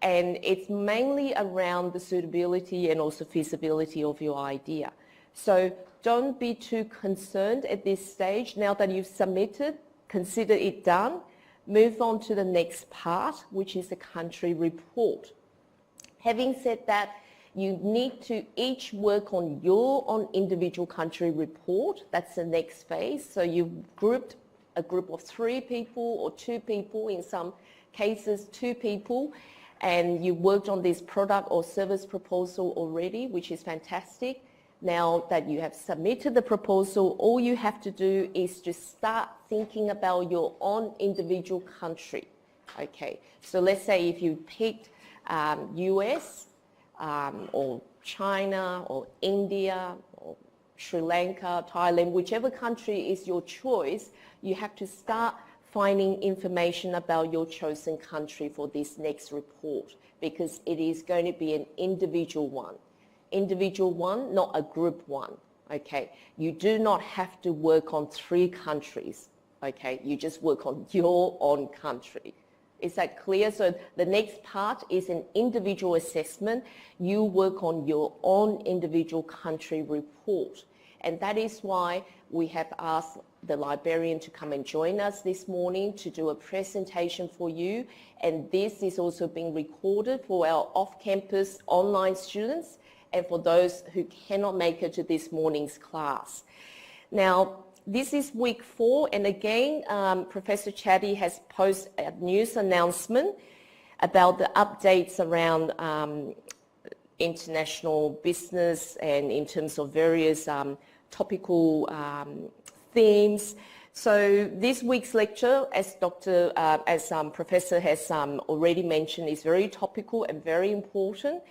and it's mainly around the suitability and also feasibility of your idea. So don't be too concerned at this stage. Now that you've submitted, consider it done. Move on to the next part, which is the country report. Having said that, you need to each work on your own individual country report. That's the next phase. So you've grouped a group of 3 people or 2 people, in some cases 2 people, and you worked on this product or service proposal already, which is fantastic. Now that you have submitted the proposal, all you have to do is to start thinking about your own individual country. Okay, so let's say if you picked US or China or India or Sri Lanka, Thailand, whichever country is your choice, you have to start finding information about your chosen country for this next report, because it is going to be an individual one. Individual one, not a group one. Okay, you do not have to work on 3 countries. Okay, you just work on your own country. Is that clear? So the next part is an individual assessment. You work on your own individual country report. And that is why we have asked the librarian to come and join us this morning to do a presentation for you. And this is also being recorded for our off-campus online students and for those who cannot make it to this morning's class. Now, this is week 4, and again, Professor Chatty has posted a news announcement about the updates around international business and in terms of various topical themes. So this week's lecture, as Professor has already mentioned, is very topical and very important.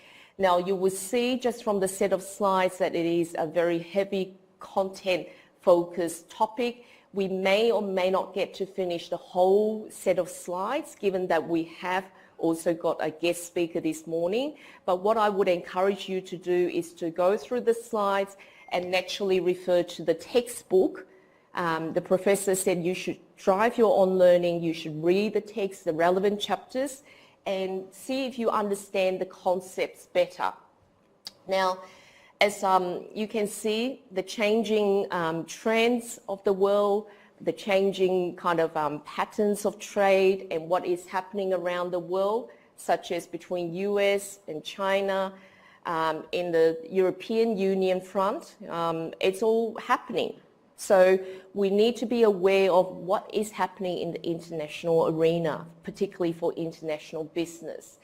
Now you will see just from the set of slides that it is a very heavy content focused topic. We may or may not get to finish the whole set of slides, given that we have also got a guest speaker this morning. But what I would encourage you to do is to go through the slides and naturally refer to the textbook. The professor said you should drive your own learning, you should read the text, the relevant chapters, and see if you understand the concepts better. Now, as you can see, the changing trends of the world, the changing kind of patterns of trade and what is happening around the world, such as between US and China, in the European Union front, it's all happening. So we need to be aware of what is happening in the international arena, particularly for international business.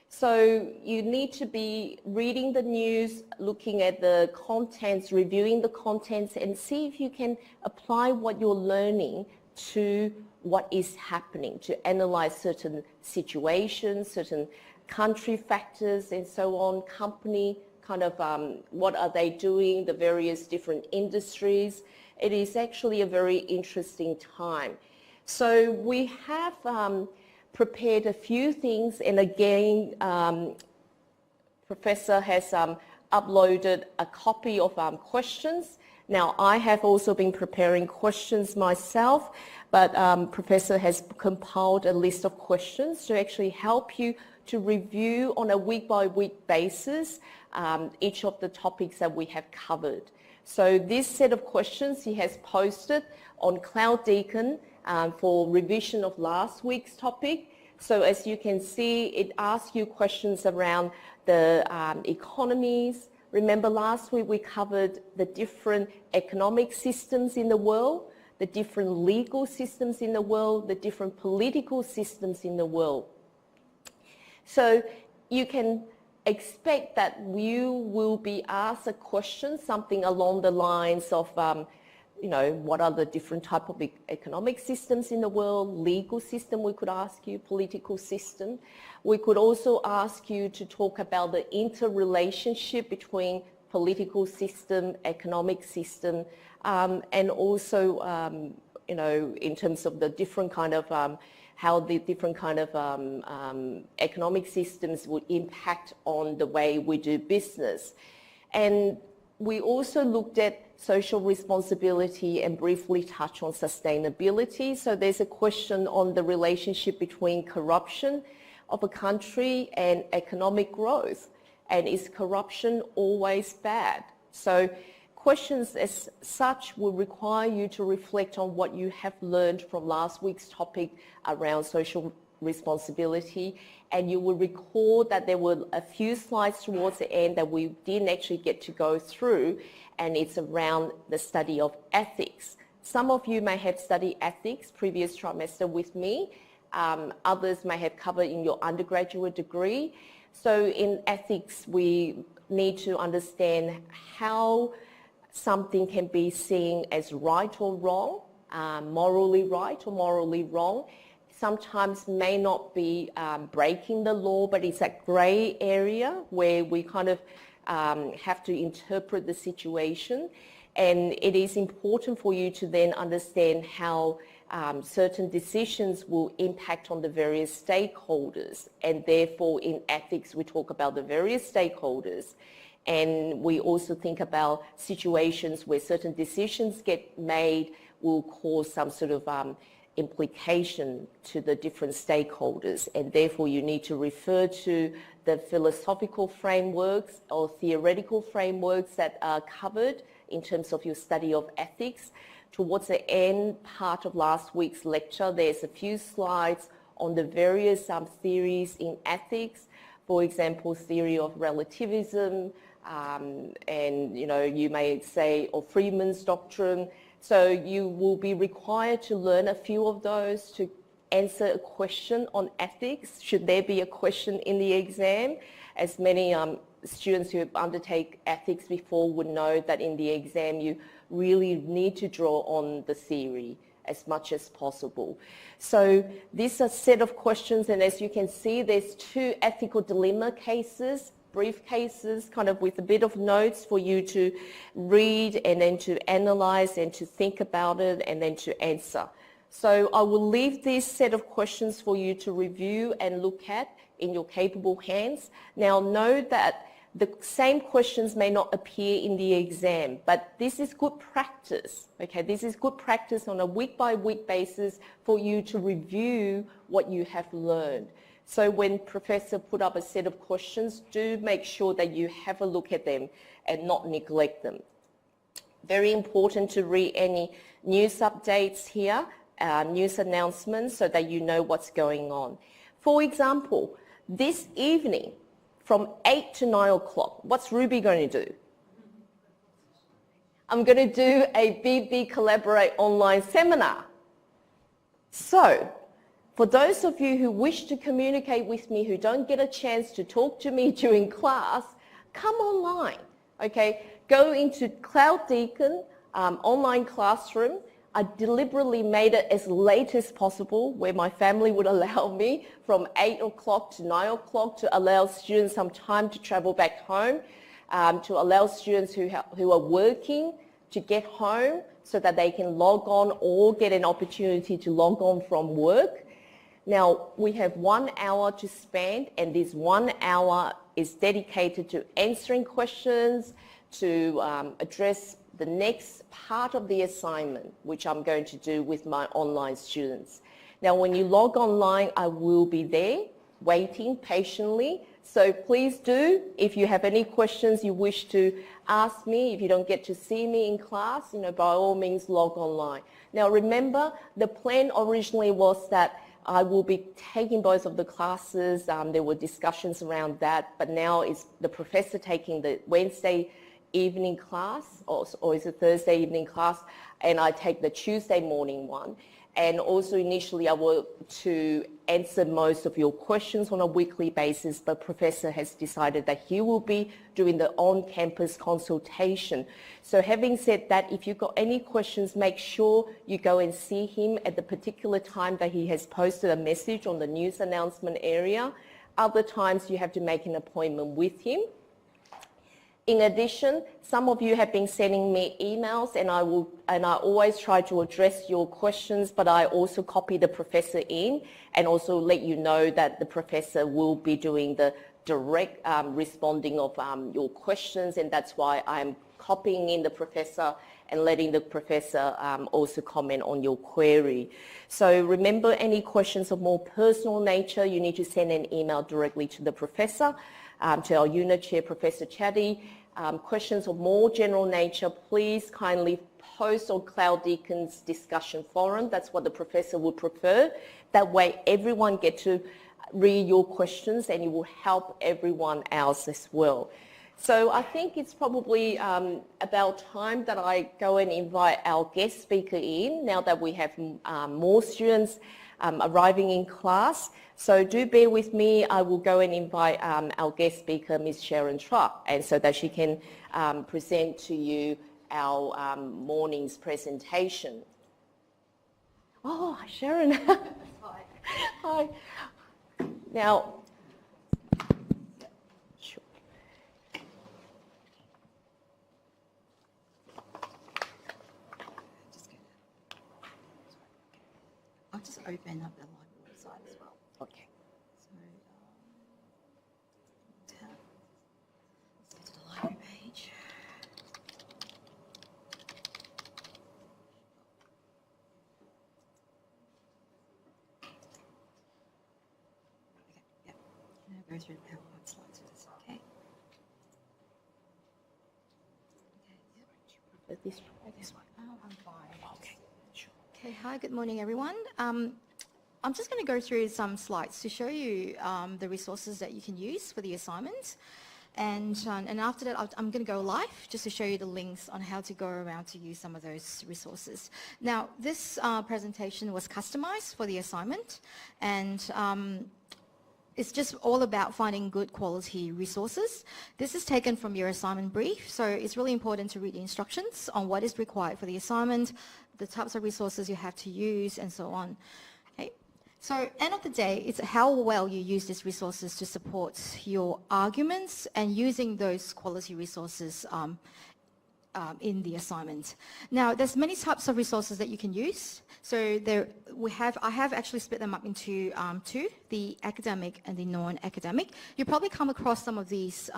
So you need to be reading the news, looking at the contents, reviewing the contents, and see if you can apply what you're learning to what is happening, to analyze certain situations, certain country factors, and so on, company, kind of what are they doing, the various different industries. It is actually a very interesting time. So we have prepared a few things, and again, Professor has uploaded a copy of questions. Now, I have also been preparing questions myself, but Professor has compiled a list of questions to actually help you to review on a week-by-week basis each of the topics that we have covered. So this set of questions he has posted on CloudDeacon for revision of last week's topic. So as you can see, it asks you questions around the economies. Remember last week we covered the different economic systems in the world, the different legal systems in the world, the different political systems in the world. So you can expect that you will be asked a question, something along the lines of, what are the different type of economic systems in the world, legal system we could ask you, political system. We could also ask you to talk about the interrelationship between political system, economic system, and also, in terms of the different kind of how the different kind of economic systems would impact on the way we do business. And we also looked at social responsibility and briefly touched on sustainability. So there's a question on the relationship between corruption of a country and economic growth? And is corruption always bad? So questions as such will require you to reflect on what you have learned from last week's topic around social responsibility, and you will recall that there were a few slides towards the end that we didn't actually get to go through, and it's around the study of ethics. Some of you may have studied ethics previous trimester with me. Others may have covered in your undergraduate degree. So in ethics, we need to understand how something can be seen as right or wrong, morally right or morally wrong. Sometimes may not be breaking the law, but it's a grey area where we kind of have to interpret the situation. And it is important for you to then understand how certain decisions will impact on the various stakeholders. And therefore, in ethics, we talk about the various stakeholders. And we also think about situations where certain decisions get made will cause some sort of implication to the different stakeholders. And therefore, you need to refer to the philosophical frameworks or theoretical frameworks that are covered in terms of your study of ethics. Towards the end part of last week's lecture, there's a few slides on the various theories in ethics. For example, theory of relativism, and you may say, or Friedman's doctrine. So you will be required to learn a few of those to answer a question on ethics, should there be a question in the exam. As many students who have undertaken ethics before would know that in the exam you really need to draw on the theory as much as possible. So this is a set of questions, and as you can see, there's 2 ethical dilemma cases, brief cases, kind of with a bit of notes for you to read and then to analyze and to think about it and then to answer. So I will leave this set of questions for you to review and look at in your capable hands. Now note that the same questions may not appear in the exam, but this is good practice, okay? This is good practice on a week-by-week basis for you to review what you have learned. So when Professor put up a set of questions, do make sure that you have a look at them and not neglect them. Very important to read any news updates here, news announcements, so that you know what's going on. For example, this evening, from 8 to 9 o'clock, what's Ruby going to do? I'm going to do a BB Collaborate online seminar. So, for those of you who wish to communicate with me, who don't get a chance to talk to me during class, come online, okay? Go into Cloud Deakin online classroom. I deliberately made it as late as possible, where my family would allow me, from 8 o'clock to 9 o'clock, to allow students some time to travel back home, to allow students who are working to get home so that they can log on or get an opportunity to log on from work. Now, we have 1 hour to spend, and this 1 hour is dedicated to answering questions, to address the next part of the assignment, which I'm going to do with my online students. Now, when you log online, I will be there waiting patiently. So please do, if you have any questions you wish to ask me, if you don't get to see me in class, by all means log online. Now remember, the plan originally was that I will be taking both of the classes. There were discussions around that, but now it's the professor taking the Wednesday evening class, or is it Thursday evening class, and I take the Tuesday morning one. And also initially I were to answer most of your questions on a weekly basis, but Professor has decided that he will be doing the on-campus consultation. So having said that, if you've got any questions, make sure you go and see him at the particular time that he has posted a message on the news announcement area. Other times you have to make an appointment with him. In addition, some of you have been sending me emails, and I always try to address your questions, but I also copy the professor in and also let you know that the professor will be doing the direct responding of your questions, and that's why I'm copying in the professor and letting the professor also comment on your query. So remember, any questions of more personal nature, you need to send an email directly to the professor, to our unit chair, Professor Chatty. Questions of more general nature, please kindly post on Cloud Deacon's discussion forum. That's what the professor would prefer. That way everyone gets to read your questions and it will help everyone else as well. So I think it's probably about time that I go and invite our guest speaker in now that we have more students arriving in class. So do bear with me. I will go and invite our guest speaker, Ms. Sharon Truck, and so that she can present to you our morning's presentation. Oh, Sharon. Hi. Hi. Now, sure. I'll just open up the library website as well. Okay. So, tab. Let's go to the library page. Okay, yeah. I'm going to go through the PowerPoint slides with this, okay? Okay, This one. Oh, I'm fine. Okay. Sure. Okay, hi, good morning, everyone. I'm just going to go through some slides to show you the resources that you can use for the assignment. And after that, I'm going to go live just to show you the links on how to go around to use some of those resources. Now, this presentation was customized for the assignment, and it's just all about finding good quality resources. This is taken from your assignment brief, so it's really important to read the instructions on what is required for the assignment, the types of resources you have to use, and so on. Okay. So end of the day, it's how well you use these resources to support your arguments and using those quality resources in the assignment. Now, there's many types of resources that you can use. So I have actually split them up into two, the academic and the non-academic. You probably come across some of these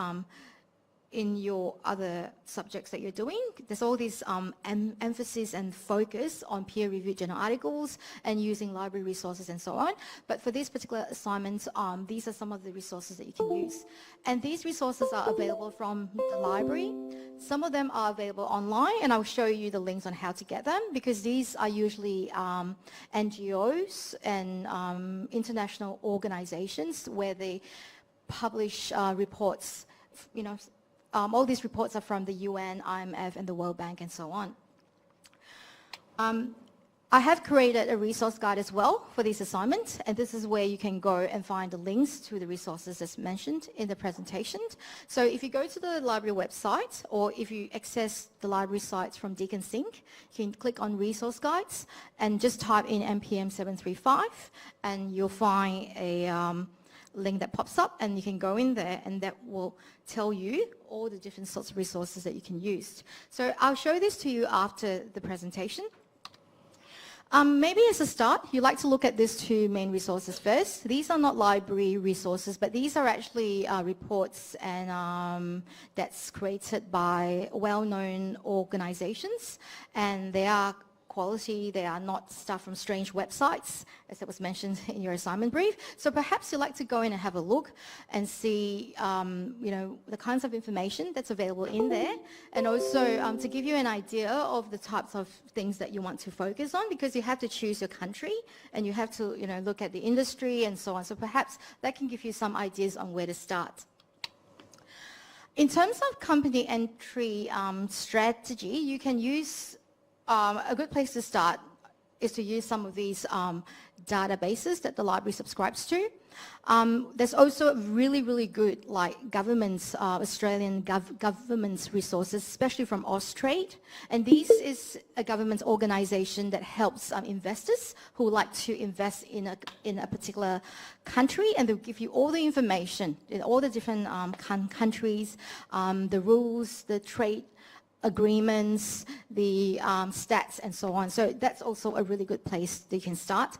in your other subjects that you're doing. There's all this emphasis and focus on peer-reviewed journal articles and using library resources and so on. But for these particular assignments, these are some of the resources that you can use. And these resources are available from the library. Some of them are available online, and I'll show you the links on how to get them, because these are usually NGOs and international organizations where they publish reports, you know. All these reports are from the UN, IMF, and the World Bank, and so on. I have created a resource guide as well for this assignment, and this is where you can go and find the links to the resources as mentioned in the presentation. So if you go to the library website, or if you access the library sites from Deakin Sync, you can click on resource guides and just type in NPM 735, and you'll find a link that pops up, and you can go in there, and that will tell you all the different sorts of resources that you can use. So I'll show this to you after the presentation. Maybe as a start, you like to look at these two main resources first. These are not library resources, but these are actually reports and that's created by well-known organizations, and they are quality. They are not stuff from strange websites, as it was mentioned in your assignment brief. So perhaps you'd like to go in and have a look and see, you know, the kinds of information that's available in there, and also to give you an idea of the types of things that you want to focus on, because you have to choose your country and you have to, you know, look at the industry and so on. So perhaps that can give you some ideas on where to start. In terms of company entry strategy, you can use a good place to start is to use some of these databases that the library subscribes to. There's also really, really good like governments, Australian government's resources, especially from Austrade. And this is a government organisation that helps investors who like to invest in a particular country, and they'll give you all the information in all the different countries, the rules, the trade agreements, the stats, and so on. So that's also a really good place that you can start.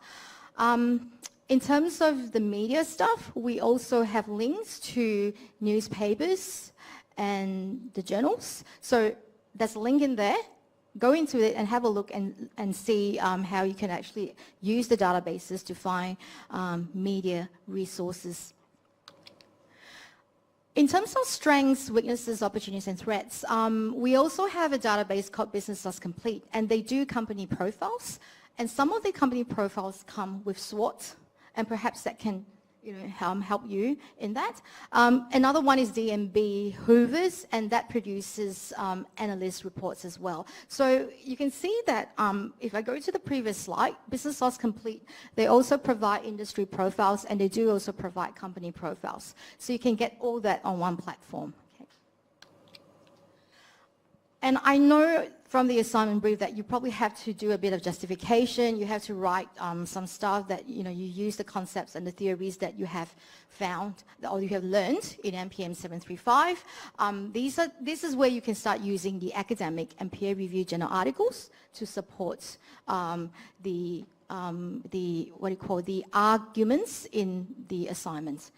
In terms of the media stuff, we also have links to newspapers and the journals. So there's a link in there go into it and have a look and see how you can actually use the databases to find media resources. In terms of strengths, weaknesses, opportunities, and threats, we also have a database called Business Complete, and they do company profiles. And some of the company profiles come with SWOT, and perhaps that can help you in that. Another one is DMB Hoovers, and that produces analyst reports as well. So you can see that if I go to the previous slide, Business Source Complete, they also provide industry profiles, and they do also provide company profiles. So you can get all that on one platform. Okay. And I know from the assignment brief that you probably have to do a bit of justification. You have to write some stuff that, you use the concepts and the theories that you have found or you have learned in NPM 735. This is where you can start using the academic and peer-reviewed journal articles to support the arguments in the assignments.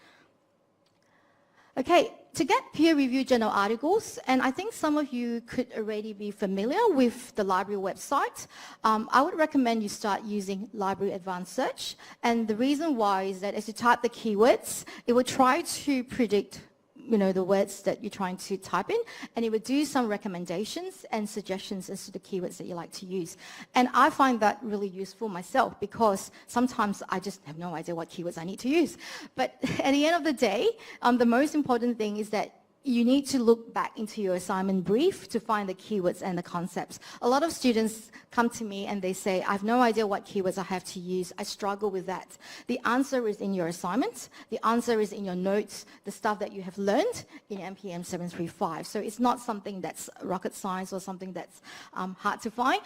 Okay, to get peer-reviewed journal articles, and I think some of you could already be familiar with the library website, I would recommend you start using Library Advanced Search. And the reason why is that as you type the keywords, it will try to predict the words that you're trying to type in, and it would do some recommendations and suggestions as to the keywords that you like to use. And I find that really useful myself because sometimes I just have no idea what keywords I need to use. But at the end of the day, the most important thing is that you need to look back into your assignment brief to find the keywords and the concepts. A lot of students come to me and they say, I have no idea what keywords I have to use. I struggle with that. The answer is in your assignments. The answer is in your notes, the stuff that you have learned in NPM 735. So it's not something that's rocket science or something that's hard to find.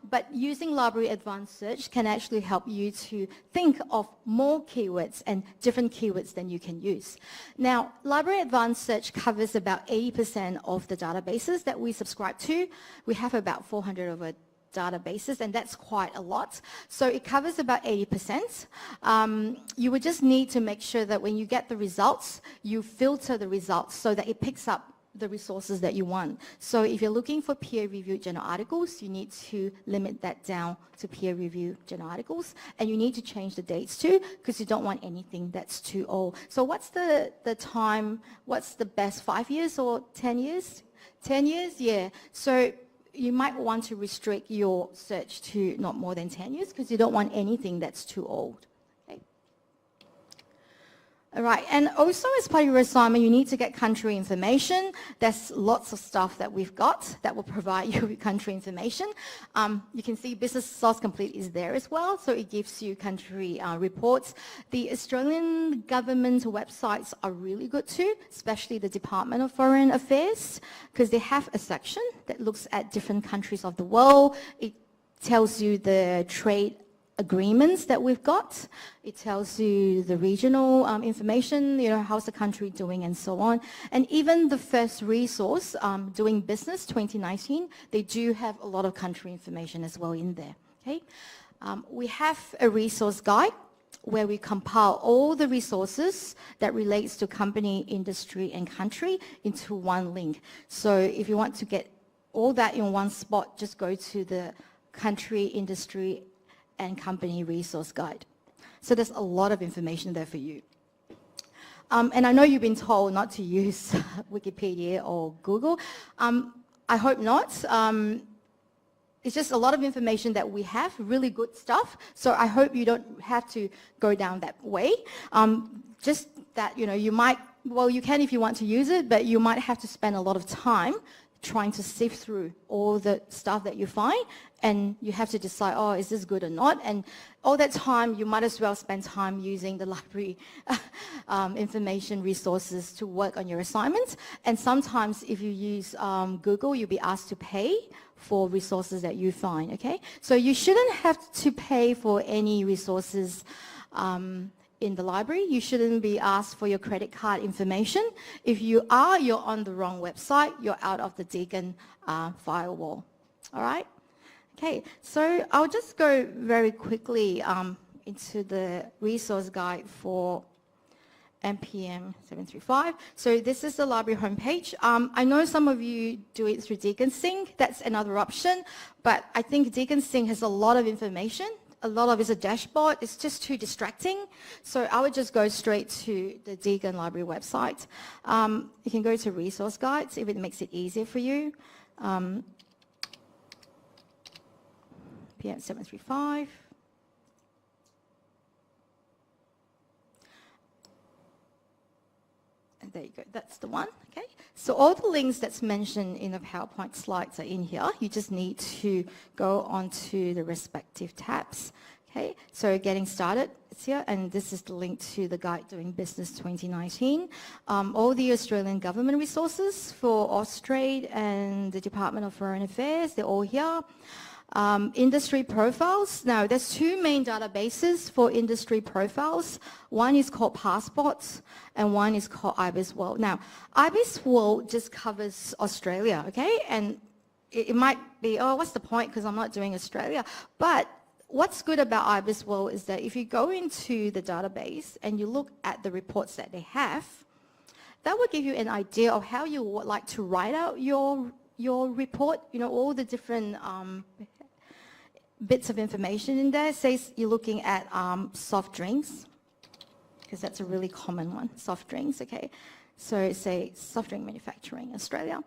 But using Library Advanced Search can actually help you to think of more keywords and different keywords than you can use. Now, Library Advanced Search covers about 80% of the databases that we subscribe to. We have about 400 over databases, and that's quite a lot. So it covers about 80%. You would just need to make sure that when you get the results, you filter the results so that it picks up the resources that you want. So if you're looking for peer-reviewed journal articles, you need to limit that down to peer-reviewed journal articles, and you need to change the dates too, because you don't want anything that's too old. So what's the time, what's the best, 5 years or 10 years? 10 years, yeah. So you might want to restrict your search to not more than 10 years, because you don't want anything that's too old. All right, and also as part of your assignment, you need to get country information. There's lots of stuff that we've got that will provide you with country information. You can see Business Source Complete is there as well, so it gives you country reports. The Australian government websites are really good too, especially the Department of Foreign Affairs, because they have a section that looks at different countries of the world. It tells you the trade agreements that we've got. It tells you the regional information, how's the country doing and so on. And even the first resource, Doing Business 2019, they do have a lot of country information as well in there. Okay, we have a resource guide where we compile all the resources that relates to company, industry, and country into one link. So if you want to get all that in one spot, just go to the country, industry, and company resource guide. So there's a lot of information there for you. And I know you've been told not to use Wikipedia or Google. I hope not. It's just a lot of information that we have, really good stuff. So I hope you don't have to go down that way. Just that, you might, well, you can if you want to use it, but you might have to spend a lot of time trying to sift through all the stuff that you find, and you have to decide, oh, is this good or not? And all that time, you might as well spend time using the library information resources to work on your assignments. And sometimes if you use Google, you'll be asked to pay for resources that you find, okay? So you shouldn't have to pay for any resources in the library. You shouldn't be asked for your credit card information. If you are, you're on the wrong website. You're out of the Deakin firewall. All right? Okay, so I'll just go very quickly into the resource guide for and PM 735. So this is the library homepage. I know some of you do it through DeaconSync. That's another option, but I think DeaconSync has a lot of information. A lot of it's a dashboard. It's just too distracting. So I would just go straight to the Deakin Library website. You can go to resource guides if it makes it easier for you. PM 735. And there you go, that's the one, okay? So all the links that's mentioned in the PowerPoint slides are in here. You just need to go onto the respective tabs, okay? So getting started, it's here, and this is the link to the Guide Doing Business 2019. All the Australian government resources for Austrade and the Department of Foreign Affairs, they're all here. Industry profiles. Now, there's two main databases for industry profiles. One is called Passports and one is called IBIS World. Now, IBIS World just covers Australia, okay? And it might be, oh, what's the point because I'm not doing Australia? But what's good about IBIS World is that if you go into the database and you look at the reports that they have, that will give you an idea of how you would like to write out your report, you know, all the different bits of information in there. Say you're looking at soft drinks, because that's a really common one, soft drinks, okay? So say soft drink manufacturing Australia.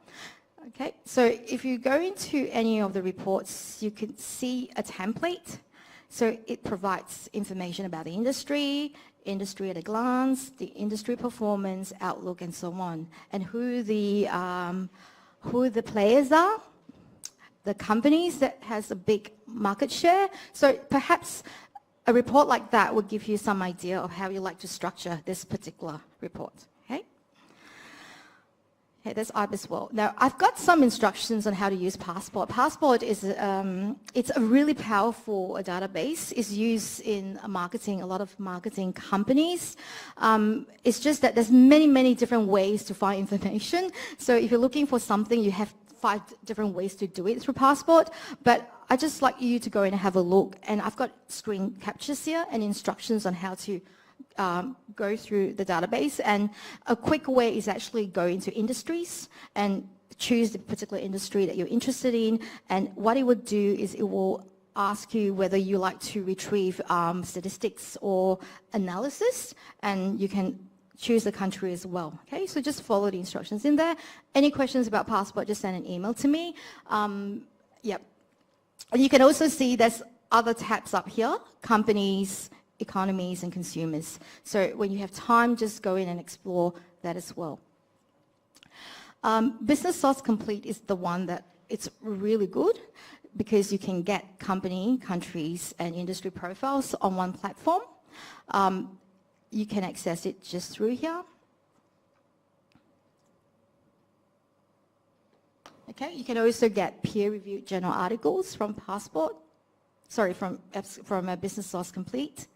Okay, so if you go into any of the reports, you can see a template. So it provides information about the industry at a glance, the industry performance, outlook, and so on, and who the players are, the companies that has a big market share. So perhaps a report like that would give you some idea of how you like to structure this particular report. Okay? Okay, that's IBIS World. Now, I've got some instructions on how to use Passport. Passport is it's a really powerful database. It's used in marketing, a lot of marketing companies. It's just that there's many different ways to find information. So if you're looking for something, you have 5 different ways to do it through Passport. But I just like you to go in and have a look. And I've got screen captures here and instructions on how to go through the database. And a quick way is actually go into industries and choose the particular industry that you're interested in. And what it would do is it will ask you whether you like to retrieve statistics or analysis, and you can choose the country as well. Okay, so just follow the instructions in there. Any questions about Passport, just send an email to me. Yep. And you can also see there's other tabs up here, companies, economies, and consumers. So when you have time, just go in and explore that as well. Business Source Complete is the one that it's really good because you can get company, countries, and industry profiles on one platform. You can access it just through here. Okay, you can also get peer-reviewed journal articles from Passport, sorry, from a Business Source Complete.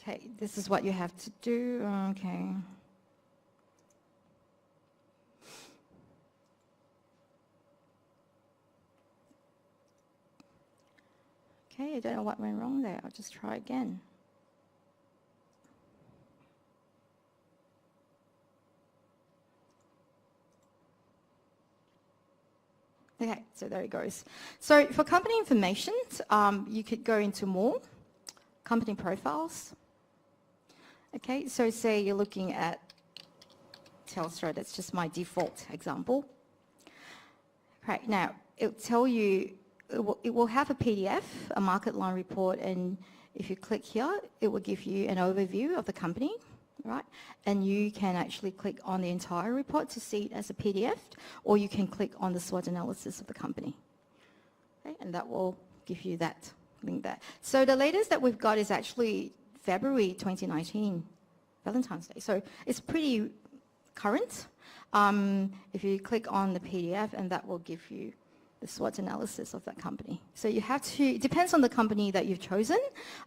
Okay, this is what you have to do. Okay. Okay, I don't know what went wrong there. I'll just try again. Okay, so there it goes. So for company information, you could go into more, company profiles. Okay, so say you're looking at Telstra, that's just my default example. Right, now it'll tell you, it will have a PDF, a market line report, and if you click here, it will give you an overview of the company, right? And you can actually click on the entire report to see it as a PDF, or you can click on the SWOT analysis of the company. Okay, and that will give you that link there. So the latest that we've got is actually February 2019, Valentine's Day. So it's pretty current. If you click on the PDF, and that will give you the SWOT analysis of that company. So you have to, it depends on the company that you've chosen.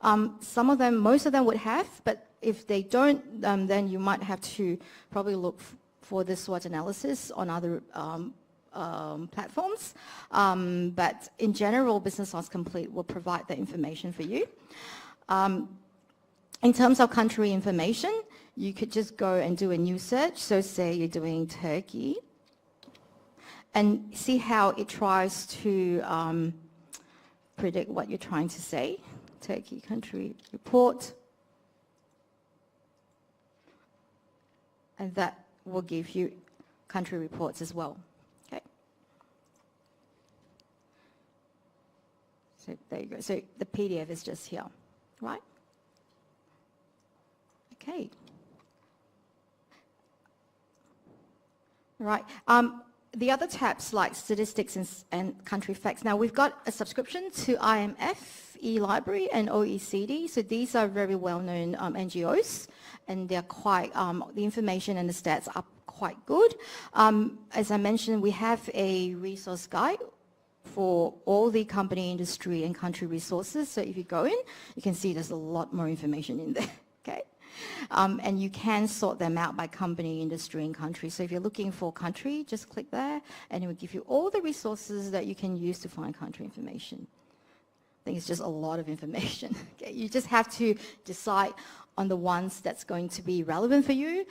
Some of them, most of them would have, but if they don't, then you might have to probably look for the SWOT analysis on other platforms. But in general, Business Source Complete will provide the information for you. In terms of country information, you could just go and do a new search. So say you're doing Turkey, and see how it tries to predict what you're trying to say. Turkey country report. And that will give you country reports as well. Okay. So there you go. So the PDF is just here, right? Okay. Right. The other tabs like statistics and country facts. Now we've got a subscription to IMF, eLibrary and OECD. So these are very well-known NGOs, and they're quite, the information and the stats are quite good. As I mentioned, we have a resource guide for all the company, industry and country resources. So if you go in, you can see there's a lot more information in there, okay? And you can sort them out by company, industry and country. So if you're looking for country, just click there and it will give you all the resources that you can use to find country information. I think it's just a lot of information. Okay? You just have to decide on the ones that's going to be relevant for you.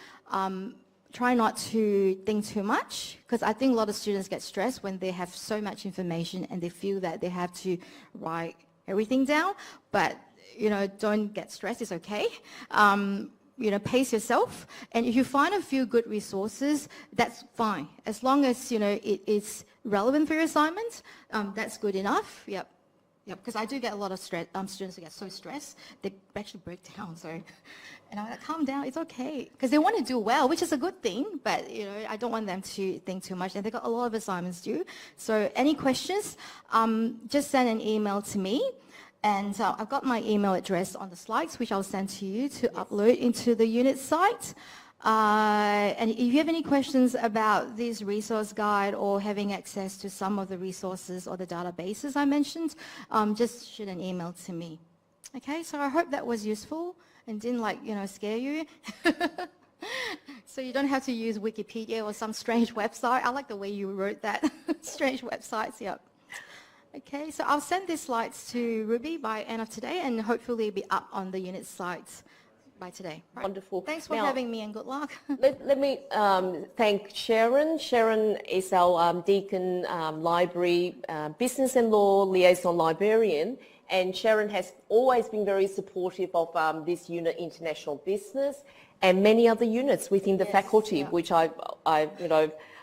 Try not to think too much, because I think a lot of students get stressed when they have so much information and they feel that they have to write everything down. But don't get stressed, it's okay. Pace yourself. And if you find a few good resources, that's fine. As long as, it is relevant for your assignment, that's good enough. Yep. Because I do get a lot of students who get so stressed, they actually break down. So, and I'm like, calm down, it's okay. Because they want to do well, which is a good thing, but, I don't want them to think too much. And they've got a lot of assignments due. So any questions, just send an email to me. And I've got my email address on the slides, which I'll send to you to upload into the unit site. And if you have any questions about this resource guide or having access to some of the resources or the databases I mentioned, just shoot an email to me. Okay, so I hope that was useful and didn't scare you. So you don't have to use Wikipedia or some strange website. I like the way you wrote that, strange websites, yep. Okay, so I'll send these slides to Ruby by end of today, and hopefully it'll be up on the unit sites by today. Right. Wonderful. Thanks for having me, and good luck. Let me thank Sharon. Sharon is our Deakin Library Business and Law Liaison Librarian, and Sharon has always been very supportive of this unit, International Business, and many other units within the faculty, which I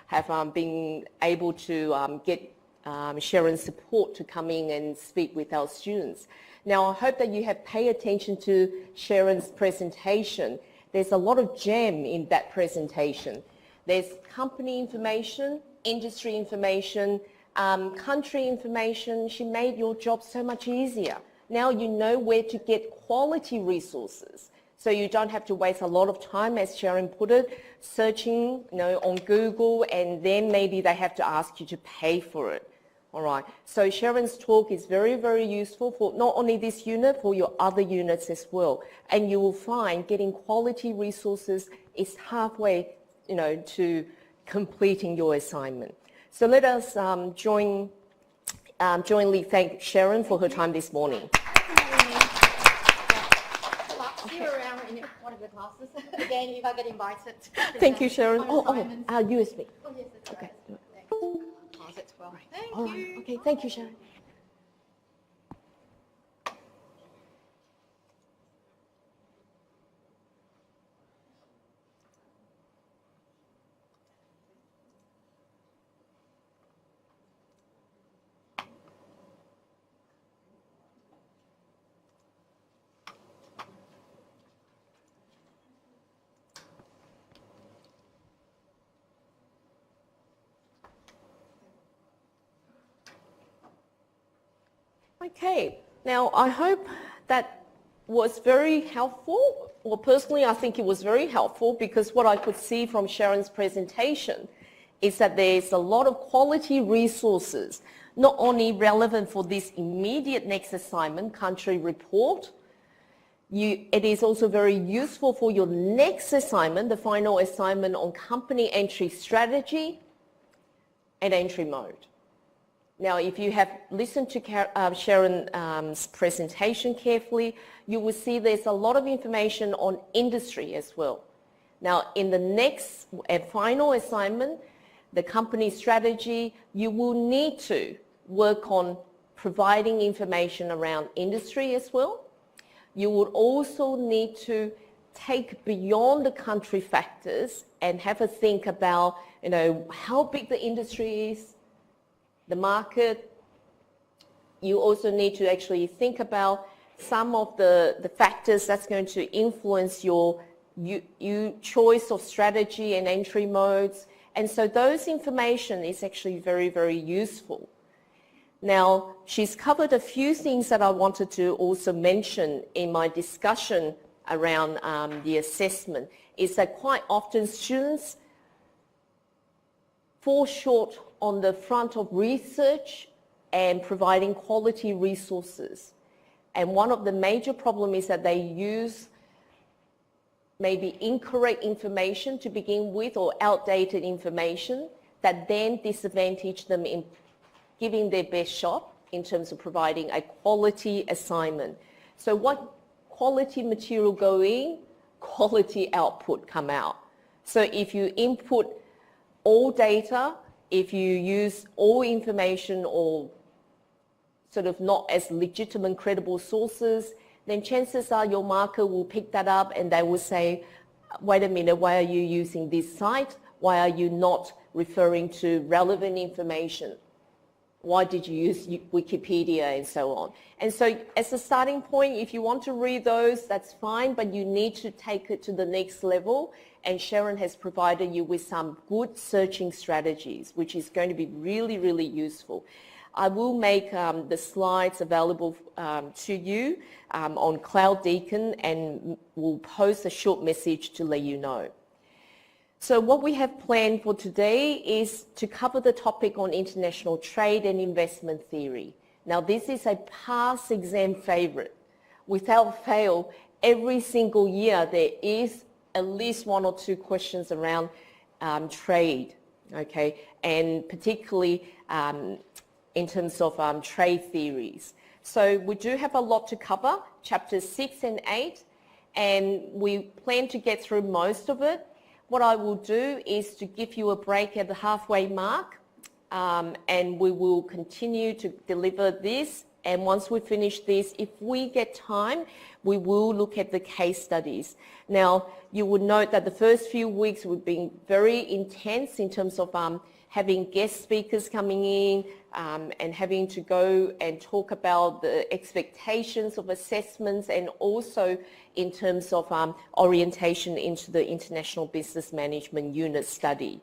have been able to get Sharon's support to come in and speak with our students. Now, I hope that you have paid attention to Sharon's presentation. There's a lot of gem in that presentation. There's company information, industry information, country information. She made your job so much easier. Now you know where to get quality resources. So you don't have to waste a lot of time, as Sharon put it, searching on Google, and then maybe they have to ask you to pay for it. All right, so Sharon's talk is very, very useful for not only this unit, for your other units as well. And you will find getting quality resources is halfway, to completing your assignment. So let us jointly thank Sharon for her time this morning. See you around in one of the classes. Again, if I get invited. Thank you, Sharon. Our USB. Oh, yes, that's Okay. right. Thanks. At 12. Thank you. Okay, thank you, Sharon. Okay, now I hope that was very helpful. Well, personally, I think it was very helpful, because what I could see from Sharon's presentation is that there's a lot of quality resources, not only relevant for this immediate next assignment, country report. It is also very useful for your next assignment, the final assignment on company entry strategy, and entry mode. Now, if you have listened to Sharon's presentation carefully, you will see there's a lot of information on industry as well. Now, in the next and final assignment, the company strategy, you will need to work on providing information around industry as well. You would also need to take beyond the country factors and have a think about, how big the industry is, the market. You also need to actually think about some of the factors that's going to influence your choice of strategy and entry modes. And so those information is actually very, very useful. Now, she's covered a few things that I wanted to also mention in my discussion around the assessment, is that quite often students fall short on the front of research and providing quality resources. And one of the major problems is that they use maybe incorrect information to begin with, or outdated information that then disadvantage them in giving their best shot in terms of providing a quality assignment. So what quality material go in, quality output come out. So if you input all data, if you use all information or sort of not as legitimate, credible sources, then chances are your marker will pick that up and they will say, wait a minute, why are you using this site? Why are you not referring to relevant information? Why did you use Wikipedia and so on? And so as a starting point, if you want to read those, that's fine, but you need to take it to the next level. And Sharon has provided you with some good searching strategies, which is going to be really, really useful. I will make the slides available to you on CloudDeacon, and we'll post a short message to let you know. So what we have planned for today is to cover the topic on international trade and investment theory. Now, this is a past exam favorite. Without fail, every single year there is at least one or two questions around trade, okay, and particularly in terms of trade theories. So we do have a lot to cover, chapters 6 and 8, and we plan to get through most of it. What I will do is to give you a break at the halfway mark, and we will continue to deliver this. And once we finish this, if we get time, we will look at the case studies. Now, you would note that the first few weeks we've been very intense in terms of having guest speakers coming in and having to go and talk about the expectations of assessments, and also in terms of orientation into the International Business Management Unit study.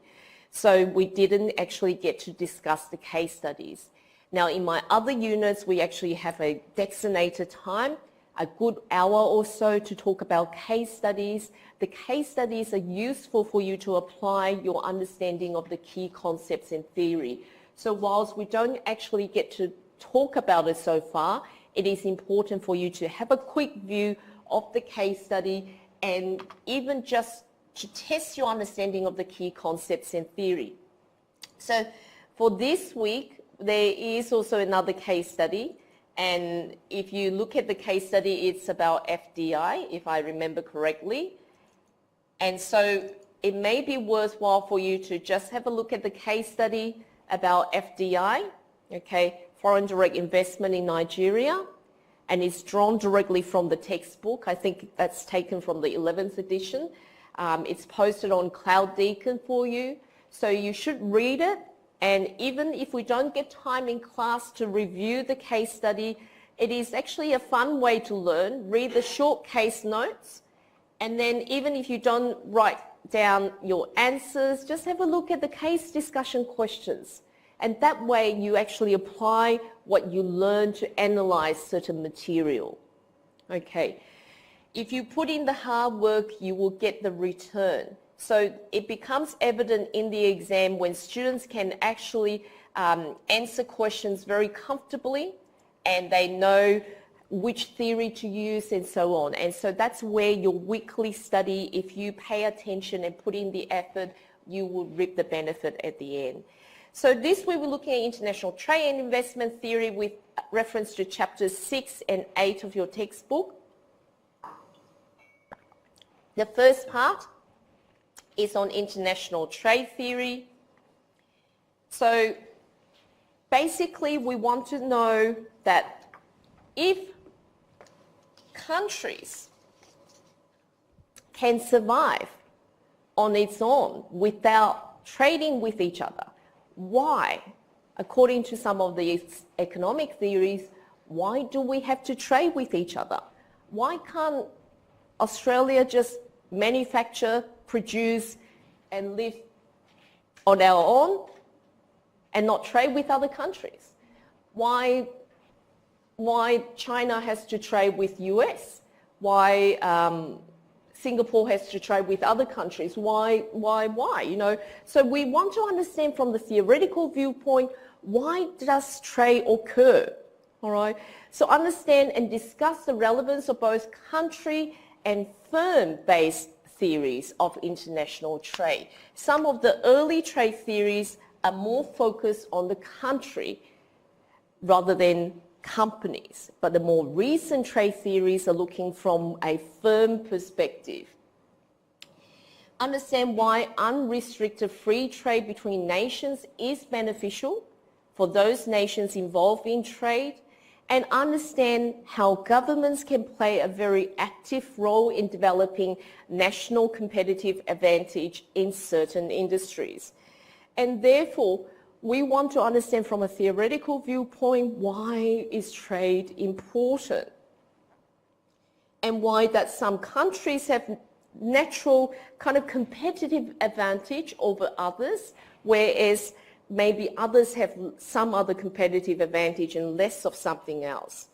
So we didn't actually get to discuss the case studies. Now, in my other units, we actually have a designated time, a good hour or so, to talk about case studies. The case studies are useful for you to apply your understanding of the key concepts in theory. So whilst we don't actually get to talk about it so far, it is important for you to have a quick view of the case study, and even just to test your understanding of the key concepts in theory. So for this week, there is also another case study. And if you look at the case study, it's about FDI, if I remember correctly. And so it may be worthwhile for you to just have a look at the case study about FDI, okay, foreign direct investment in Nigeria. And it's drawn directly from the textbook. I think that's taken from the 11th edition. It's posted on CloudDeacon for you. So you should read it. And even if we don't get time in class to review the case study, it is actually a fun way to learn. Read the short case notes. And then even if you don't write down your answers, just have a look at the case discussion questions. And that way you actually apply what you learn to analyze certain material. Okay. If you put in the hard work, you will get the return. So it becomes evident in the exam when students can actually answer questions very comfortably, and they know which theory to use and so on. And so that's where your weekly study, if you pay attention and put in the effort, you will reap the benefit at the end. So this we were looking at international trade and investment theory with reference to chapters 6 and 8 of your textbook. The first part is on international trade theory. So basically we want to know that if countries can survive on its own without trading with each other, why, according to some of these economic theories, why do we have to trade with each other? Why can't Australia just manufacture, produce and live on our own and not trade with other countries? Why China has to trade with US? Why Singapore has to trade with other countries? Why? You know, so we want to understand from the theoretical viewpoint, why does trade occur? All right. So understand and discuss the relevance of both country and firm-based theories of international trade. Some of the early trade theories are more focused on the country rather than companies, but the more recent trade theories are looking from a firm perspective. Understand why unrestricted free trade between nations is beneficial for those nations involved in trade, and understand how governments can play a very active role in developing national competitive advantage in certain industries. And therefore, we want to understand from a theoretical viewpoint, why is trade important? And why that some countries have natural kind of competitive advantage over others, whereas maybe others have some other competitive advantage and less of something else.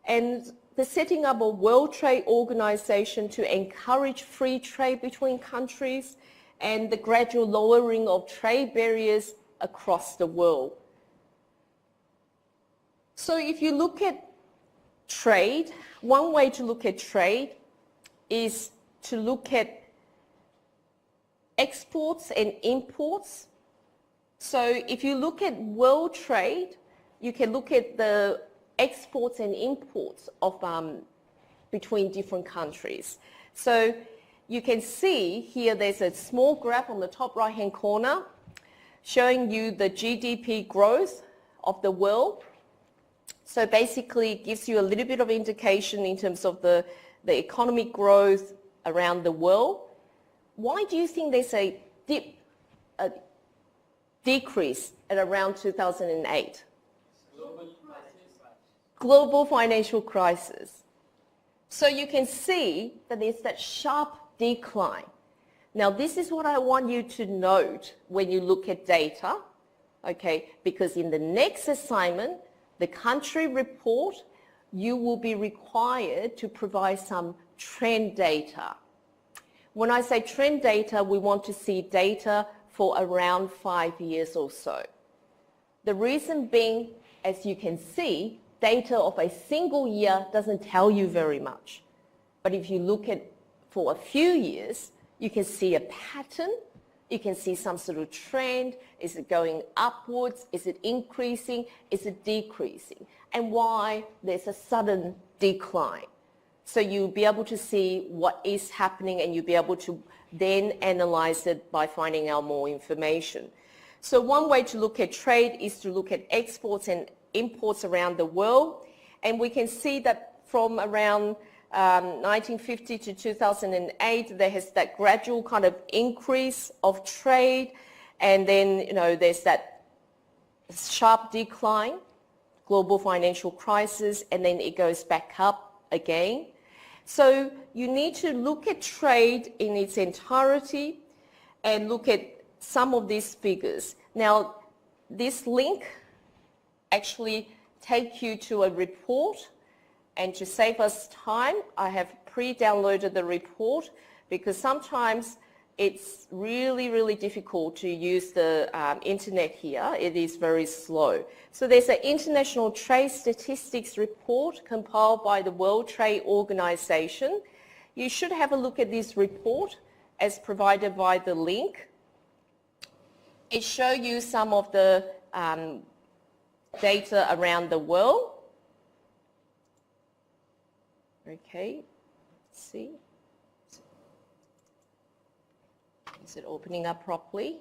And the setting up a World Trade Organization to encourage free trade between countries and the gradual lowering of trade barriers across the world. So if you look at trade, one way to look at trade is to look at exports and imports. So if you look at world trade, you can look at the exports and imports of between different countries. So you can see here there's a small graph on the top right-hand corner showing you the GDP growth of the world. So basically it gives you a little bit of indication in terms of the economic growth around the world. Why do you think there's a decrease at around 2008? Global financial crisis. So you can see that there's that sharp decline. Now this is what I want you to note when you look at data, okay? Because in the next assignment, the country report, you will be required to provide some trend data. When I say trend data, we want to see data for around 5 years or so. The reason being, as you can see, data of a single year doesn't tell you very much. But if you look at for a few years, you can see a pattern, you can see some sort of trend. Is it going upwards? Is it increasing? Is it decreasing? And why there's a sudden decline. So you'll be able to see what is happening and you'll be able to then analyze it by finding out more information. So one way to look at trade is to look at exports and imports around the world. And we can see that from around 1950 to 2008, there has that gradual kind of increase of trade. And then, you know, there's that sharp decline, global financial crisis, and then it goes back up again. So you need to look at trade in its entirety and look at some of these figures. Now, this link actually takes you to a report, and to save us time, I have pre-downloaded the report because sometimes it's really, really difficult to use the internet here. It is very slow. So there's an International Trade Statistics report compiled by the World Trade Organization. You should have a look at this report as provided by the link. it shows you some of the data around the world. Okay, let's see. Is it opening up properly?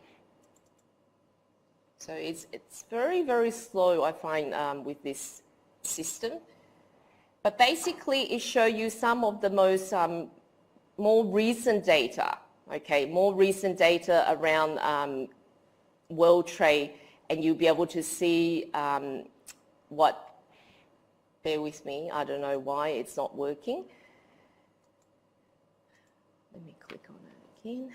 So it's very, very slow, I find, with this system. But basically, it shows you some of the most more recent data, okay, more recent data around world trade, and you'll be able to see what, bear with me, I don't know why it's not working. Let me click on it again.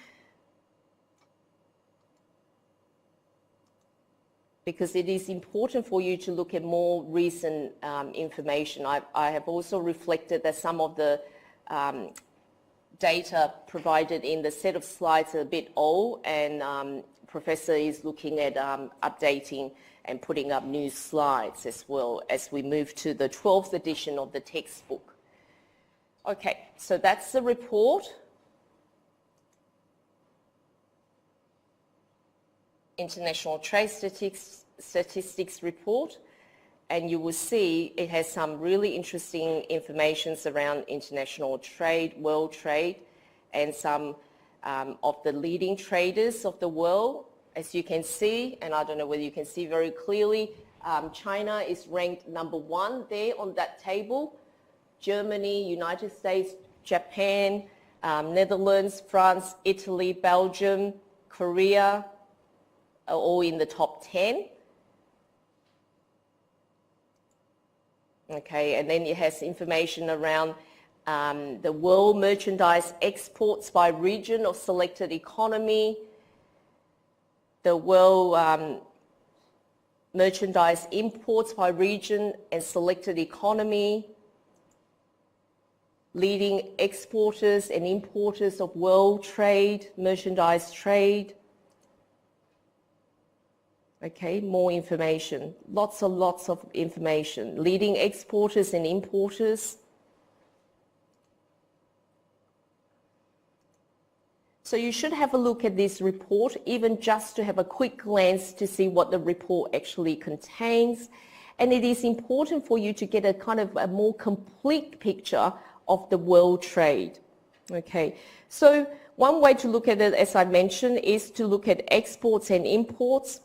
Because it is important for you to look at more recent information. I have also reflected that some of the data provided in the set of slides are a bit old, and Professor is looking at updating and putting up new slides as well as we move to the 12th edition of the textbook. Okay, so that's the report. International Trade Statistics report, and you will see it has some really interesting information around international trade, world trade, and some of the leading traders of the world. As you can see, and I don't know whether you can see very clearly, China is ranked number 1 there on that table. Germany, United States, Japan, Netherlands, France, Italy, Belgium, Korea, are all in the top 10. Okay, and then it has information around the world merchandise exports by region of selected economy, the world merchandise imports by region and selected economy, leading exporters and importers of world trade, merchandise trade. Okay, more information, lots of information. Leading exporters and importers. So you should have a look at this report, even just to have a quick glance to see what the report actually contains. And it is important for you to get a kind of a more complete picture of the world trade. Okay, so one way to look at it, as I mentioned, is to look at exports and imports,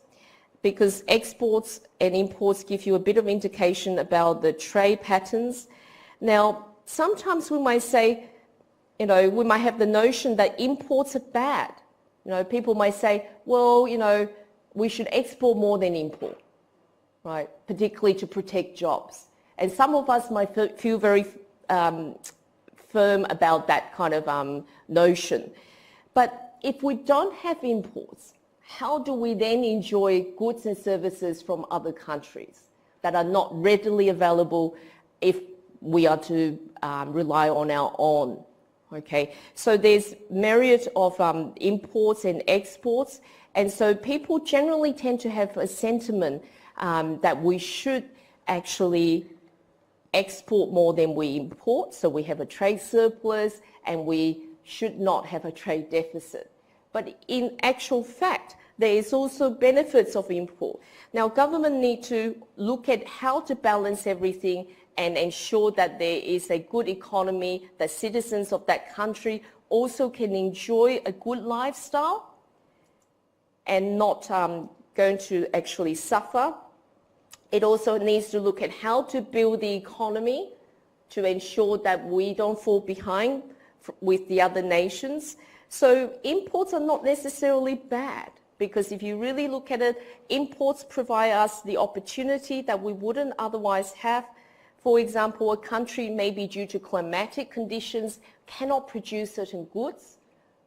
because exports and imports give you a bit of indication about the trade patterns. Now, sometimes we might say, we might have the notion that imports are bad. People might say, well, we should export more than import, right? Particularly to protect jobs. And some of us might feel very firm about that kind of notion. But if we don't have imports, how do we then enjoy goods and services from other countries that are not readily available if we are to rely on our own? Okay, so there's myriad of imports and exports, and so people generally tend to have a sentiment that we should actually export more than we import, so we have a trade surplus and we should not have a trade deficit. But in actual fact, there is also benefits of import. Now, government need to look at how to balance everything and ensure that there is a good economy, that citizens of that country also can enjoy a good lifestyle and not going to actually suffer. It also needs to look at how to build the economy to ensure that we don't fall behind with the other nations. So imports are not necessarily bad, because if you really look at it, imports provide us the opportunity that we wouldn't otherwise have. For example, a country maybe due to climatic conditions cannot produce certain goods,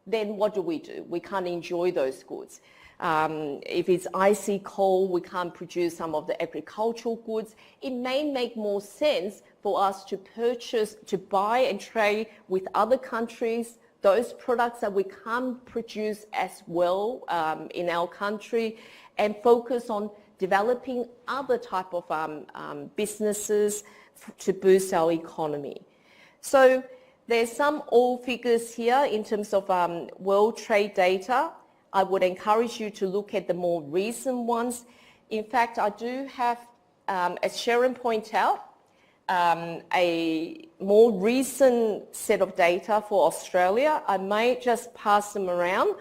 then what do? We can't enjoy those goods. If it's icy cold, we can't produce some of the agricultural goods. It may make more sense for us to purchase, to buy and trade with other countries, those products that we can't produce as well in our country, and focus on developing other type of businesses to boost our economy. So there's some old figures here in terms of world trade data. I would encourage you to look at the more recent ones. In fact, I do have, as Sharon pointed out, a more recent set of data for Australia. I may just pass them around.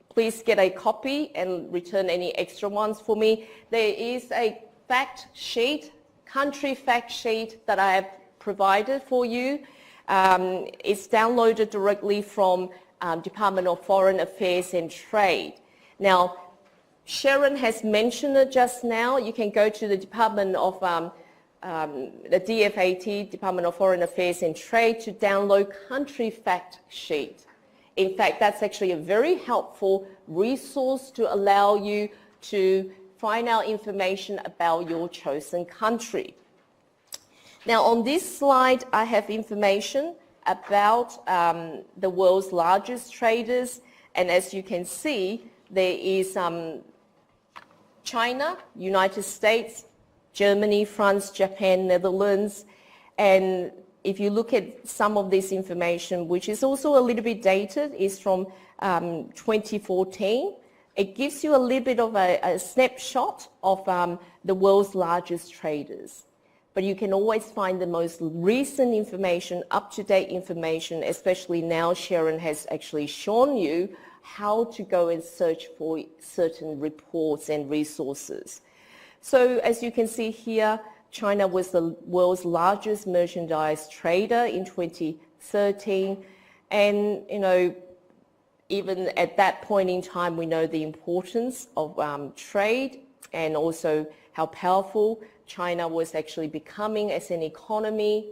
Please get a copy and return any extra ones for me. There is a fact sheet, country fact sheet that I have provided for you. It's downloaded directly from Department of Foreign Affairs and Trade. Now, Sharon has mentioned it just now. You can go to the Department of the DFAT, Department of Foreign Affairs and Trade, to download country fact sheet. In fact, that's actually a very helpful resource to allow you to find out information about your chosen country. Now, on this slide, I have information about the world's largest traders, and as you can see, there is China, United States, Germany, France, Japan, Netherlands, and if you look at some of this information, which is also a little bit dated, is from 2014, it gives you a little bit of a snapshot of the world's largest traders. But you can always find the most recent information, up-to-date information, especially now Sharon has actually shown you how to go and search for certain reports and resources. So as you can see here, China was the world's largest merchandise trader in 2013. And, you know, even at that point in time, we know the importance of trade and also how powerful China was actually becoming as an economy.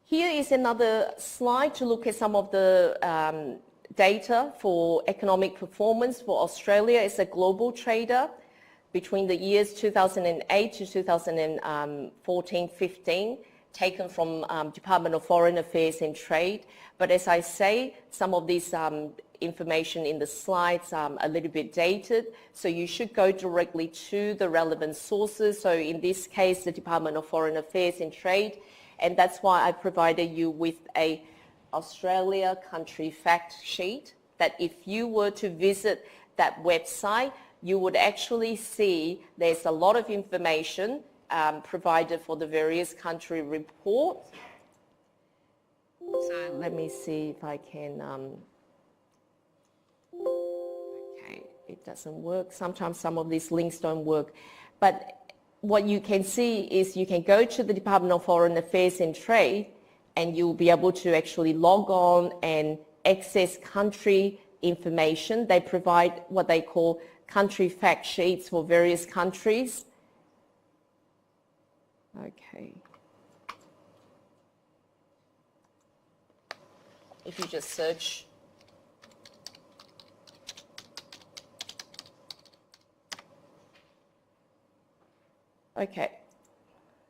Here is another slide to look at some of the data for economic performance for Australia as a global trader between the years 2008 to 2014-15, taken from Department of Foreign Affairs and Trade. But as I say, some of this information in the slides a little bit dated, so you should go directly to the relevant sources. So in this case, the Department of Foreign Affairs and Trade, and that's why I provided you with a Australia country fact sheet, that if you were to visit that website, you would actually see there's a lot of information provided for the various country reports. So let me see if I can, okay, it doesn't work. Sometimes some of these links don't work. But what you can see is you can go to the Department of Foreign Affairs and Trade and you'll be able to actually log on and access country information. They provide what they call country fact sheets for various countries. Okay. If you just search. Okay.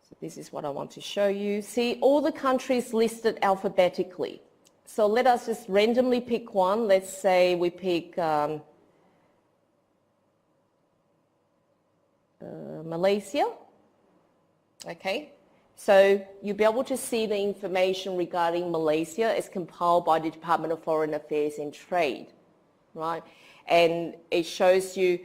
So this is what I want to show you. See, all the countries listed alphabetically. So let us just randomly pick one. Let's say we pick Malaysia. Okay, so you'll be able to see the information regarding Malaysia as compiled by the Department of Foreign Affairs and Trade, right? And it shows you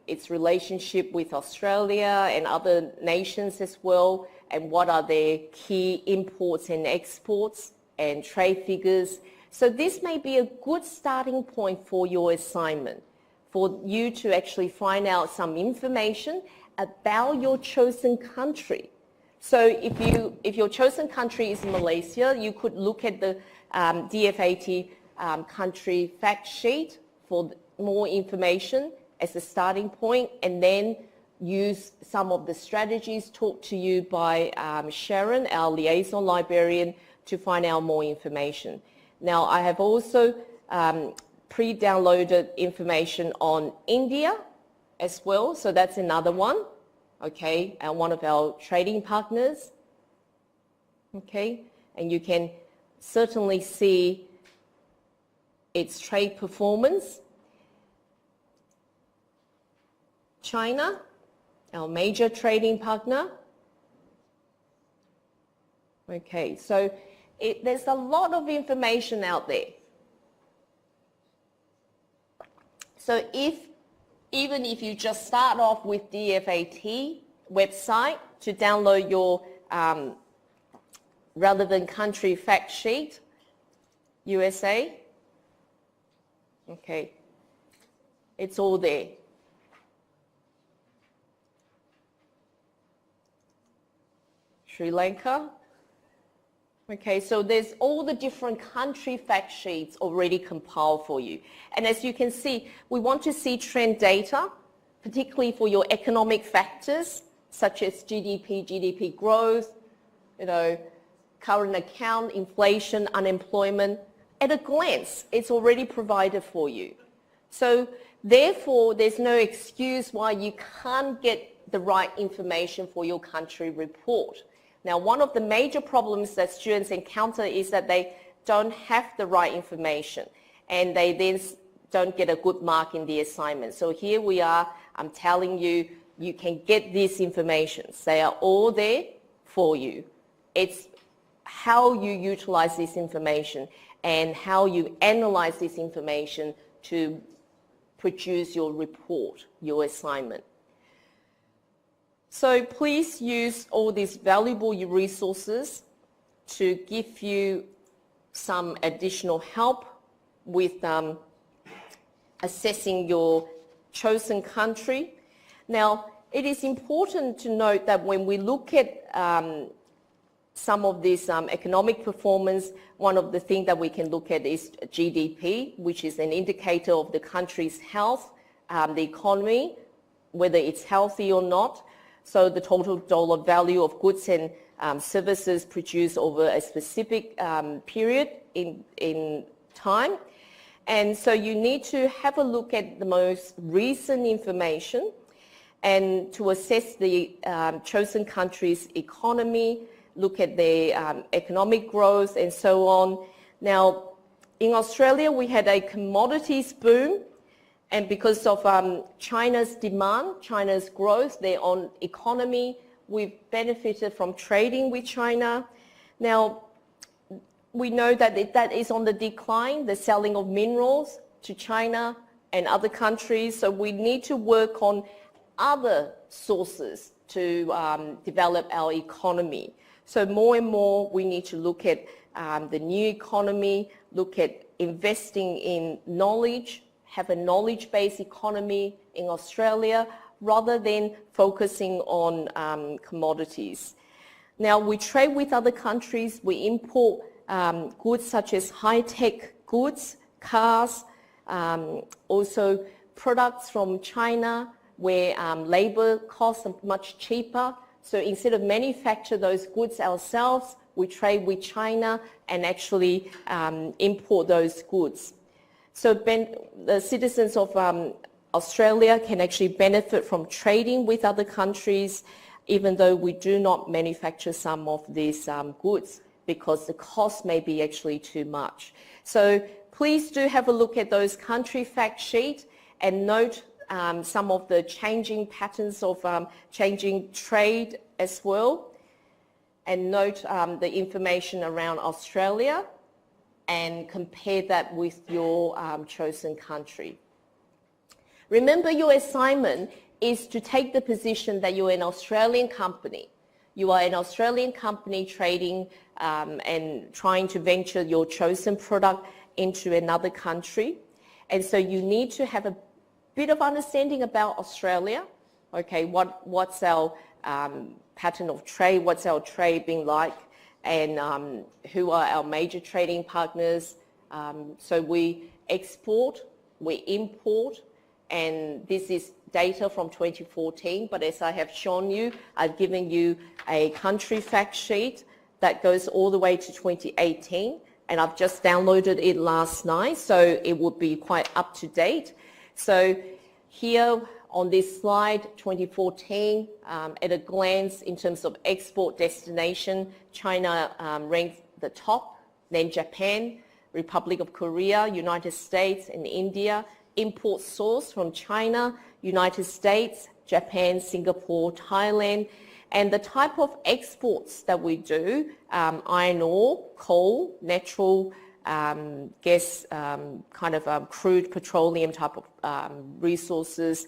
its relationship with Australia and other nations as well, and what are their key imports and exports and trade figures. So this may be a good starting point for your assignment, for you to actually find out some information about your chosen country. So if your chosen country is Malaysia, you could look at the DFAT country fact sheet for more information as a starting point, and then use some of the strategies taught to you by Sharon, our liaison librarian, to find out more information. Now, I have also pre-downloaded information on India as well, so that's another one, okay, and one of our trading partners, okay, and you can certainly see its trade performance. China, our major trading partner, okay, so there's a lot of information out there. So even if you just start off with DFAT website to download your relevant country fact sheet, USA, okay, it's all there. Sri Lanka. Okay, so there's all the different country fact sheets already compiled for you. And as you can see, we want to see trend data, particularly for your economic factors, such as GDP growth, current account, inflation, unemployment. At a glance, it's already provided for you. So therefore, there's no excuse why you can't get the right information for your country report. Now, one of the major problems that students encounter is that they don't have the right information and they then don't get a good mark in the assignment. So here we are, I'm telling you, you can get these informations. They are all there for you. It's how you utilize this information and how you analyze this information to produce your report, your assignment. So please use all these valuable resources to give you some additional help with assessing your chosen country. Now, it is important to note that when we look at some of this economic performance, one of the things that we can look at is GDP, which is an indicator of the country's health, the economy, whether it's healthy or not. So the total dollar value of goods and services produced over a specific period in time. And so you need to have a look at the most recent information and to assess the chosen country's economy, look at their economic growth and so on. Now, in Australia, we had a commodities boom. And because of China's demand, China's growth, their own economy, we've benefited from trading with China. Now, we know that that is on the decline, the selling of minerals to China and other countries. So we need to work on other sources to develop our economy. So more and more, we need to look at the new economy, look at investing in knowledge, have a knowledge-based economy in Australia rather than focusing on commodities. Now, we trade with other countries. We import goods such as high-tech goods, cars, also products from China where labor costs are much cheaper. So instead of manufacture those goods ourselves, we trade with China and actually import those goods. So the citizens of Australia can actually benefit from trading with other countries, even though we do not manufacture some of these goods because the cost may be actually too much. So please do have a look at those country fact sheets and note some of the changing patterns of changing trade as well, and note the information around Australia and compare that with your chosen country. Remember, your assignment is to take the position that you're an Australian company. You are an Australian company trading and trying to venture your chosen product into another country. And so you need to have a bit of understanding about Australia. Okay, what's our pattern of trade, what's our trade being like, and who are our major trading partners. So we export, we import, and this is data from 2014, but as I have shown you, I've given you a country fact sheet that goes all the way to 2018, and I've just downloaded it last night, so it would be quite up to date. So here on this slide, 2014, at a glance in terms of export destination, China ranked the top, then Japan, Republic of Korea, United States, and India. Import source from China, United States, Japan, Singapore, Thailand, and the type of exports that we do, iron ore, coal, natural crude petroleum type of resources,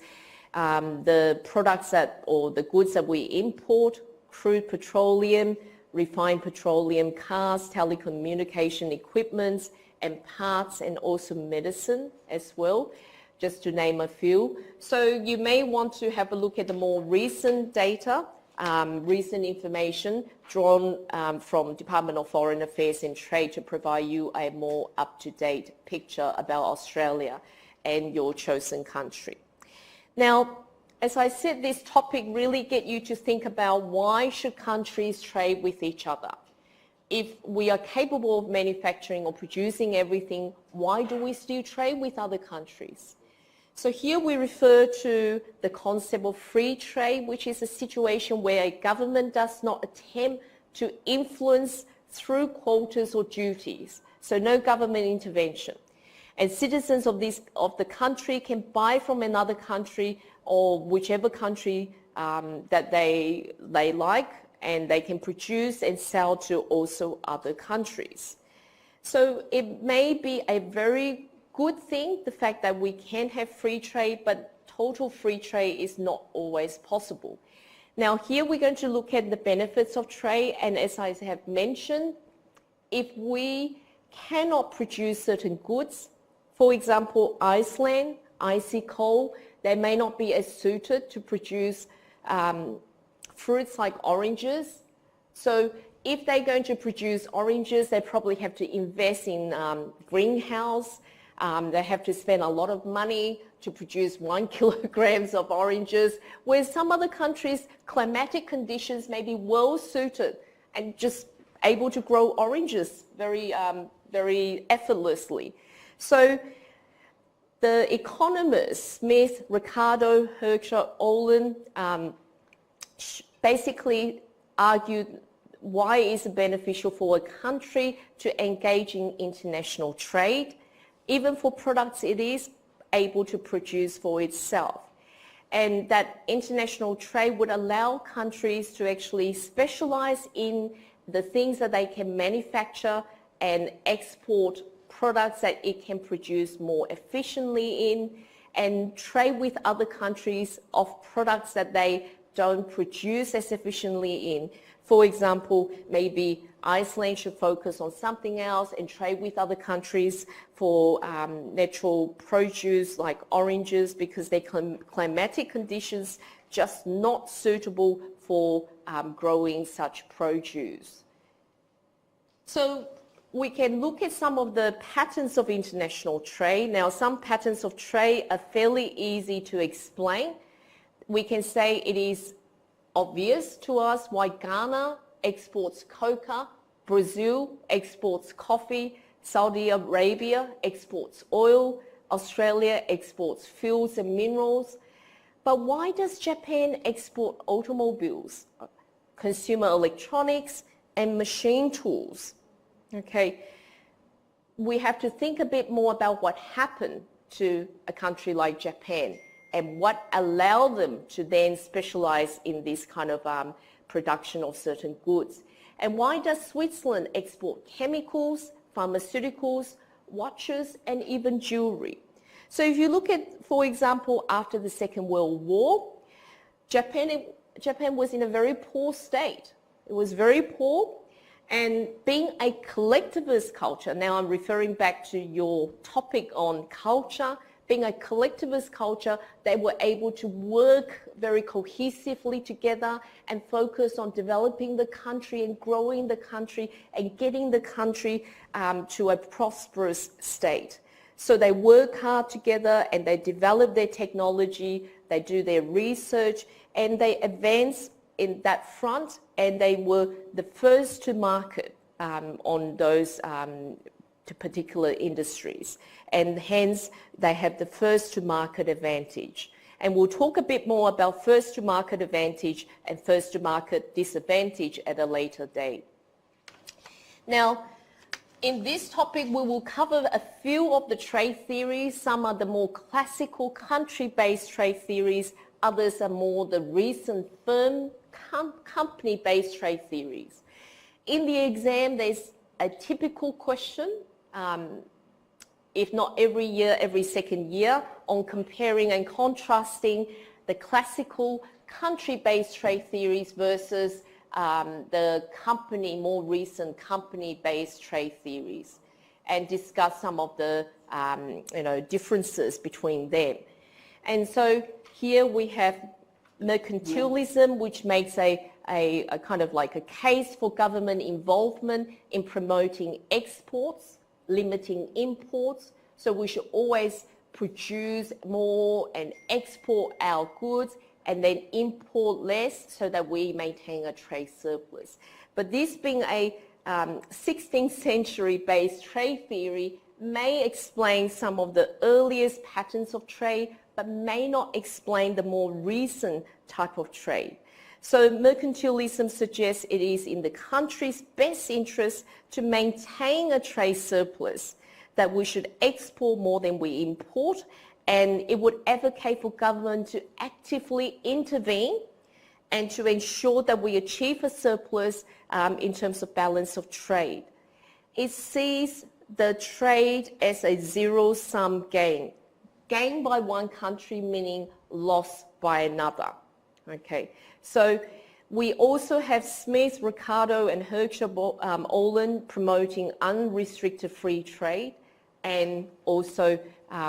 the products that, or the goods that we import, crude petroleum, refined petroleum, cars, telecommunication equipment and parts, and also medicine as well, just to name a few. So you may want to have a look at the more recent data, recent information drawn from Department of Foreign Affairs and Trade to provide you a more up-to-date picture about Australia and your chosen country. Now, as I said, this topic really get you to think about why should countries trade with each other? If we are capable of manufacturing or producing everything, why do we still trade with other countries? So here we refer to the concept of free trade, which is a situation where a government does not attempt to influence through quotas or duties. So no government intervention. And citizens of the country can buy from another country or whichever country that they like, and they can produce and sell to also other countries. So it may be a very good thing, the fact that we can have free trade, but total free trade is not always possible. Now here we're going to look at the benefits of trade, and as I have mentioned, if we cannot produce certain goods, for example, Iceland, icy cold, they may not be as suited to produce fruits like oranges. So if they're going to produce oranges, they probably have to invest in greenhouse. They have to spend a lot of money to produce 1 kilograms of oranges, whereas some other countries, climatic conditions may be well suited and just able to grow oranges very effortlessly. So the economists, Smith, Ricardo, Hercher, Olin, basically argued why is it beneficial for a country to engage in international trade, even for products it is able to produce for itself. And that international trade would allow countries to actually specialize in the things that they can manufacture and export products that it can produce more efficiently in, and trade with other countries of products that they don't produce as efficiently in. For example, maybe Iceland should focus on something else and trade with other countries for natural produce like oranges, because their climatic conditions just not suitable for growing such produce. So we can look at some of the patterns of international trade. Now, some patterns of trade are fairly easy to explain. We can say it is obvious to us why Ghana exports cocoa, Brazil exports coffee, Saudi Arabia exports oil, Australia exports fuels and minerals. But why does Japan export automobiles, consumer electronics, and machine tools? Okay, we have to think a bit more about what happened to a country like Japan and what allowed them to then specialize in this kind of production of certain goods. And why does Switzerland export chemicals, pharmaceuticals, watches, and even jewelry? So if you look at, for example, after the Second World War, Japan was in a very poor state. It was very poor. And being a collectivist culture, now I'm referring back to your topic on culture, being a collectivist culture, they were able to work very cohesively together and focus on developing the country and growing the country and getting the country to a prosperous state. So they work hard together and they develop their technology, they do their research, and they advance in that front, and they were the first to market on those particular industries, and hence they have the first to market advantage. And we'll talk a bit more about first to market advantage and first to market disadvantage at a later date. Now, in this topic, we will cover a few of the trade theories. Some are the more classical country-based trade theories, others are more the recent firm company-based trade theories. In the exam, there's a typical question if not every year, every second year, on comparing and contrasting the classical country-based trade theories versus the more recent company-based trade theories, and discuss some of the differences between them. And so here we have mercantilism, which makes a kind of like a case for government involvement in promoting exports, limiting imports. So we should always produce more and export our goods and then import less so that we maintain a trade surplus. But this being a 16th century based trade theory may explain some of the earliest patterns of trade, but may not explain the more recent type of trade. So mercantilism suggests it is in the country's best interest to maintain a trade surplus, that we should export more than we import, and it would advocate for government to actively intervene and to ensure that we achieve a surplus in terms of balance of trade. It sees the trade as a zero-sum game. Gain by one country meaning loss by another. Okay, so we also have Smith, Ricardo and Herschel-Ohlin promoting unrestricted free trade, and also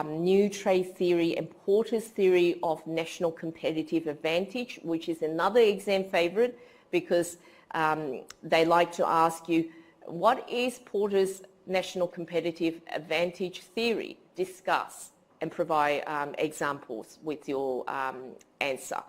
new trade theory and Porter's theory of national competitive advantage, which is another exam favorite because they like to ask you, what is Porter's national competitive advantage theory? Discuss and provide examples with your answer.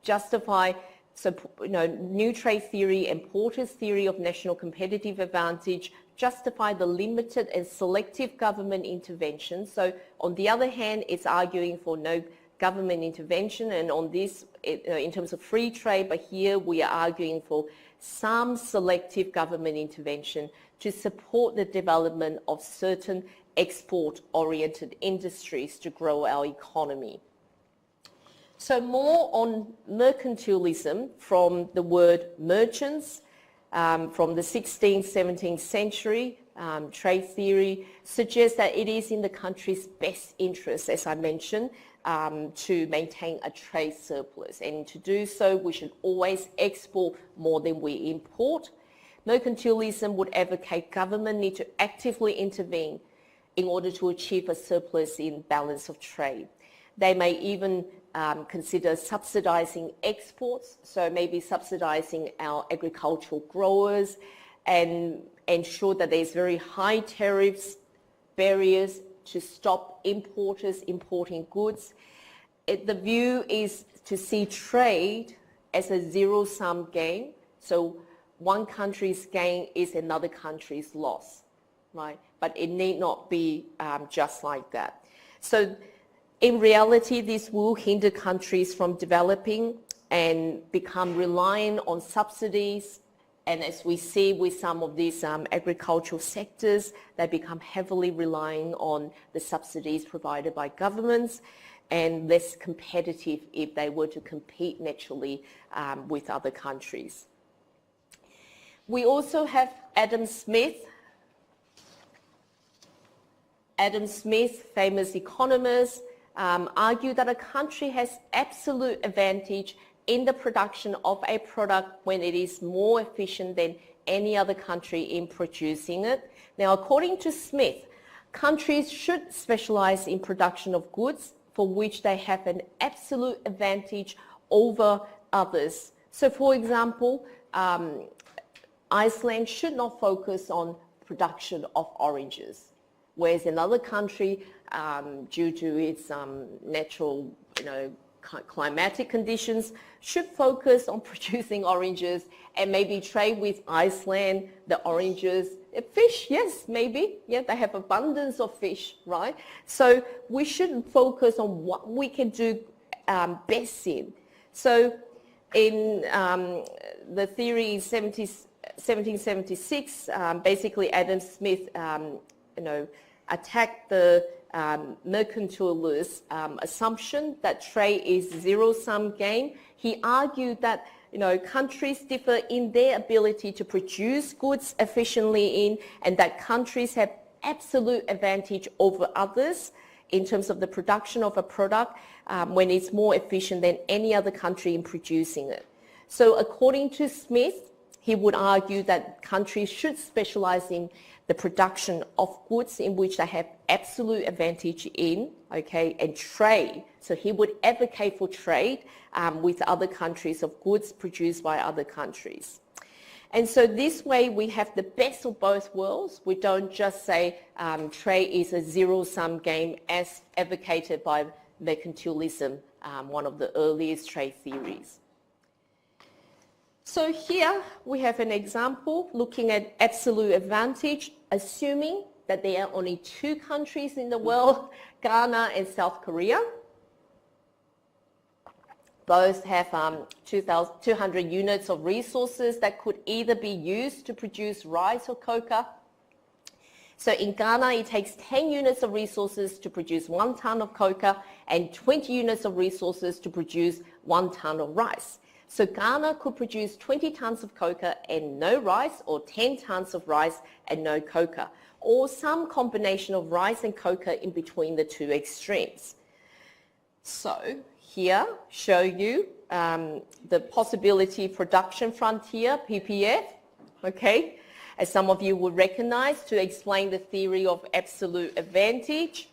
Justify, so new trade theory and Porter's theory of national competitive advantage justify the limited and selective government intervention. So on the other hand, it's arguing for no government intervention, and on this, in terms of free trade, but here we are arguing for some selective government intervention to support the development of certain export-oriented industries to grow our economy. So more on mercantilism from the word merchants, from the 16th, 17th century trade theory suggests that it is in the country's best interest, as I mentioned, to maintain a trade surplus. And to do so, we should always export more than we import. Mercantilism would advocate government need to actively intervene in order to achieve a surplus in balance of trade. They may even consider subsidizing exports, so maybe subsidizing our agricultural growers and ensure that there's very high tariffs, barriers to stop importers importing goods. The view is to see trade as a zero-sum game, so one country's gain is another country's loss, right? But it need not be just like that. So in reality, this will hinder countries from developing and become reliant on subsidies. And as we see with some of these agricultural sectors, they become heavily relying on the subsidies provided by governments and less competitive if they were to compete naturally with other countries. We also have Adam Smith. Adam Smith, famous economist, argued that a country has absolute advantage in the production of a product when it is more efficient than any other country in producing it. Now, according to Smith, countries should specialize in production of goods for which they have an absolute advantage over others. So, for example, Iceland should not focus on production of oranges, whereas another country, due to its natural, climatic conditions, should focus on producing oranges and maybe trade with Iceland, the oranges. Fish, yes, maybe. Yeah, they have abundance of fish, right? So we should focus on what we can do best in. So in the theory in 1776, basically Adam Smith, attacked the mercantilist assumption that trade is zero-sum game. He argued that countries differ in their ability to produce goods efficiently and that countries have absolute advantage over others in terms of the production of a product when it's more efficient than any other country in producing it. So according to Smith, he would argue that countries should specialize in the production of goods in which they have absolute advantage in, okay, and trade. So he would advocate for trade with other countries of goods produced by other countries. And so this way we have the best of both worlds. We don't just say trade is a zero-sum game as advocated by mercantilism, one of the earliest trade theories. So here we have an example looking at absolute advantage, assuming that there are only two countries in the world, Ghana and South Korea. Both have 200 units of resources that could either be used to produce rice or cocoa. So in Ghana, it takes 10 units of resources to produce 1 ton of cocoa and 20 units of resources to produce 1 ton of rice. So Ghana could produce 20 tons of cocoa and no rice, or 10 tons of rice and no cocoa, or some combination of rice and cocoa in between the two extremes. So here show you the possibility production frontier, PPF, okay, as some of you would recognize, to explain the theory of absolute advantage.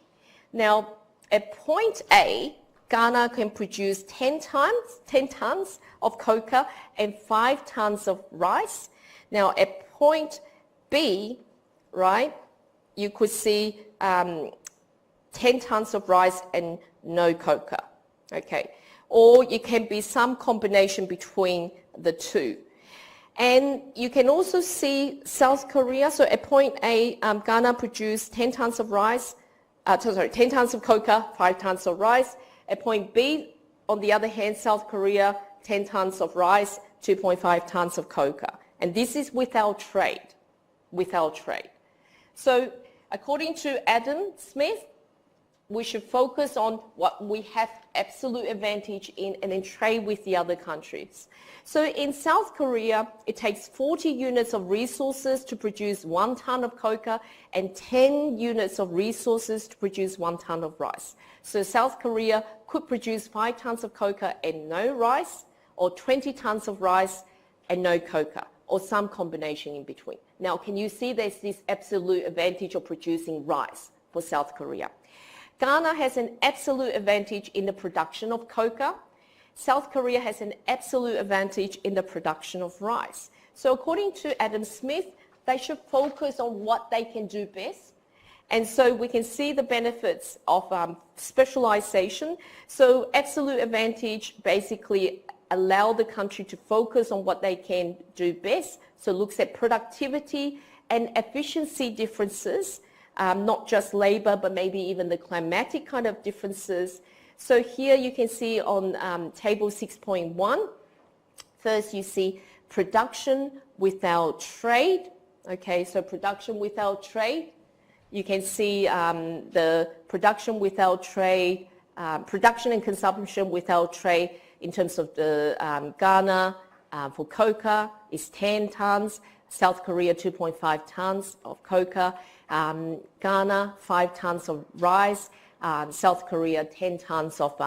Now, at point A, Ghana can produce 10 tons of cocoa and 5 tons of rice. Now, at point B, right, you could see 10 tons of rice and no cocoa. Okay, or it can be some combination between the two. And you can also see South Korea. So at point A, Ghana produced 10 tons of rice, 10 tons of cocoa, 5 tons of rice. At point B, on the other hand, South Korea, 10 tons of rice, 2.5 tons of cocoa. And this is without trade, So according to Adam Smith, we should focus on what we have absolute advantage in and then trade with the other countries. So in South Korea, it takes 40 units of resources to produce 1 ton of cocoa and 10 units of resources to produce 1 ton of rice. So South Korea could produce 5 tons of cocoa and no rice, or 20 tons of rice and no cocoa, or some combination in between. Now, can you see there's this absolute advantage of producing rice for South Korea? Ghana has an absolute advantage in the production of cocoa. South Korea has an absolute advantage in the production of rice. So according to Adam Smith, they should focus on what they can do best. And so we can see the benefits of specialization. So absolute advantage basically allow the country to focus on what they can do best. So it looks at productivity and efficiency differences, not just labor, but maybe even the climatic kind of differences. So here you can see on table 6.1, first you see production without trade. Okay, so production without trade. You can see the production without trade, production and consumption without trade in terms of the Ghana for cocoa is 10 tons, South Korea 2.5 tons of cocoa, Ghana 5 tons of rice, South Korea 10 tons of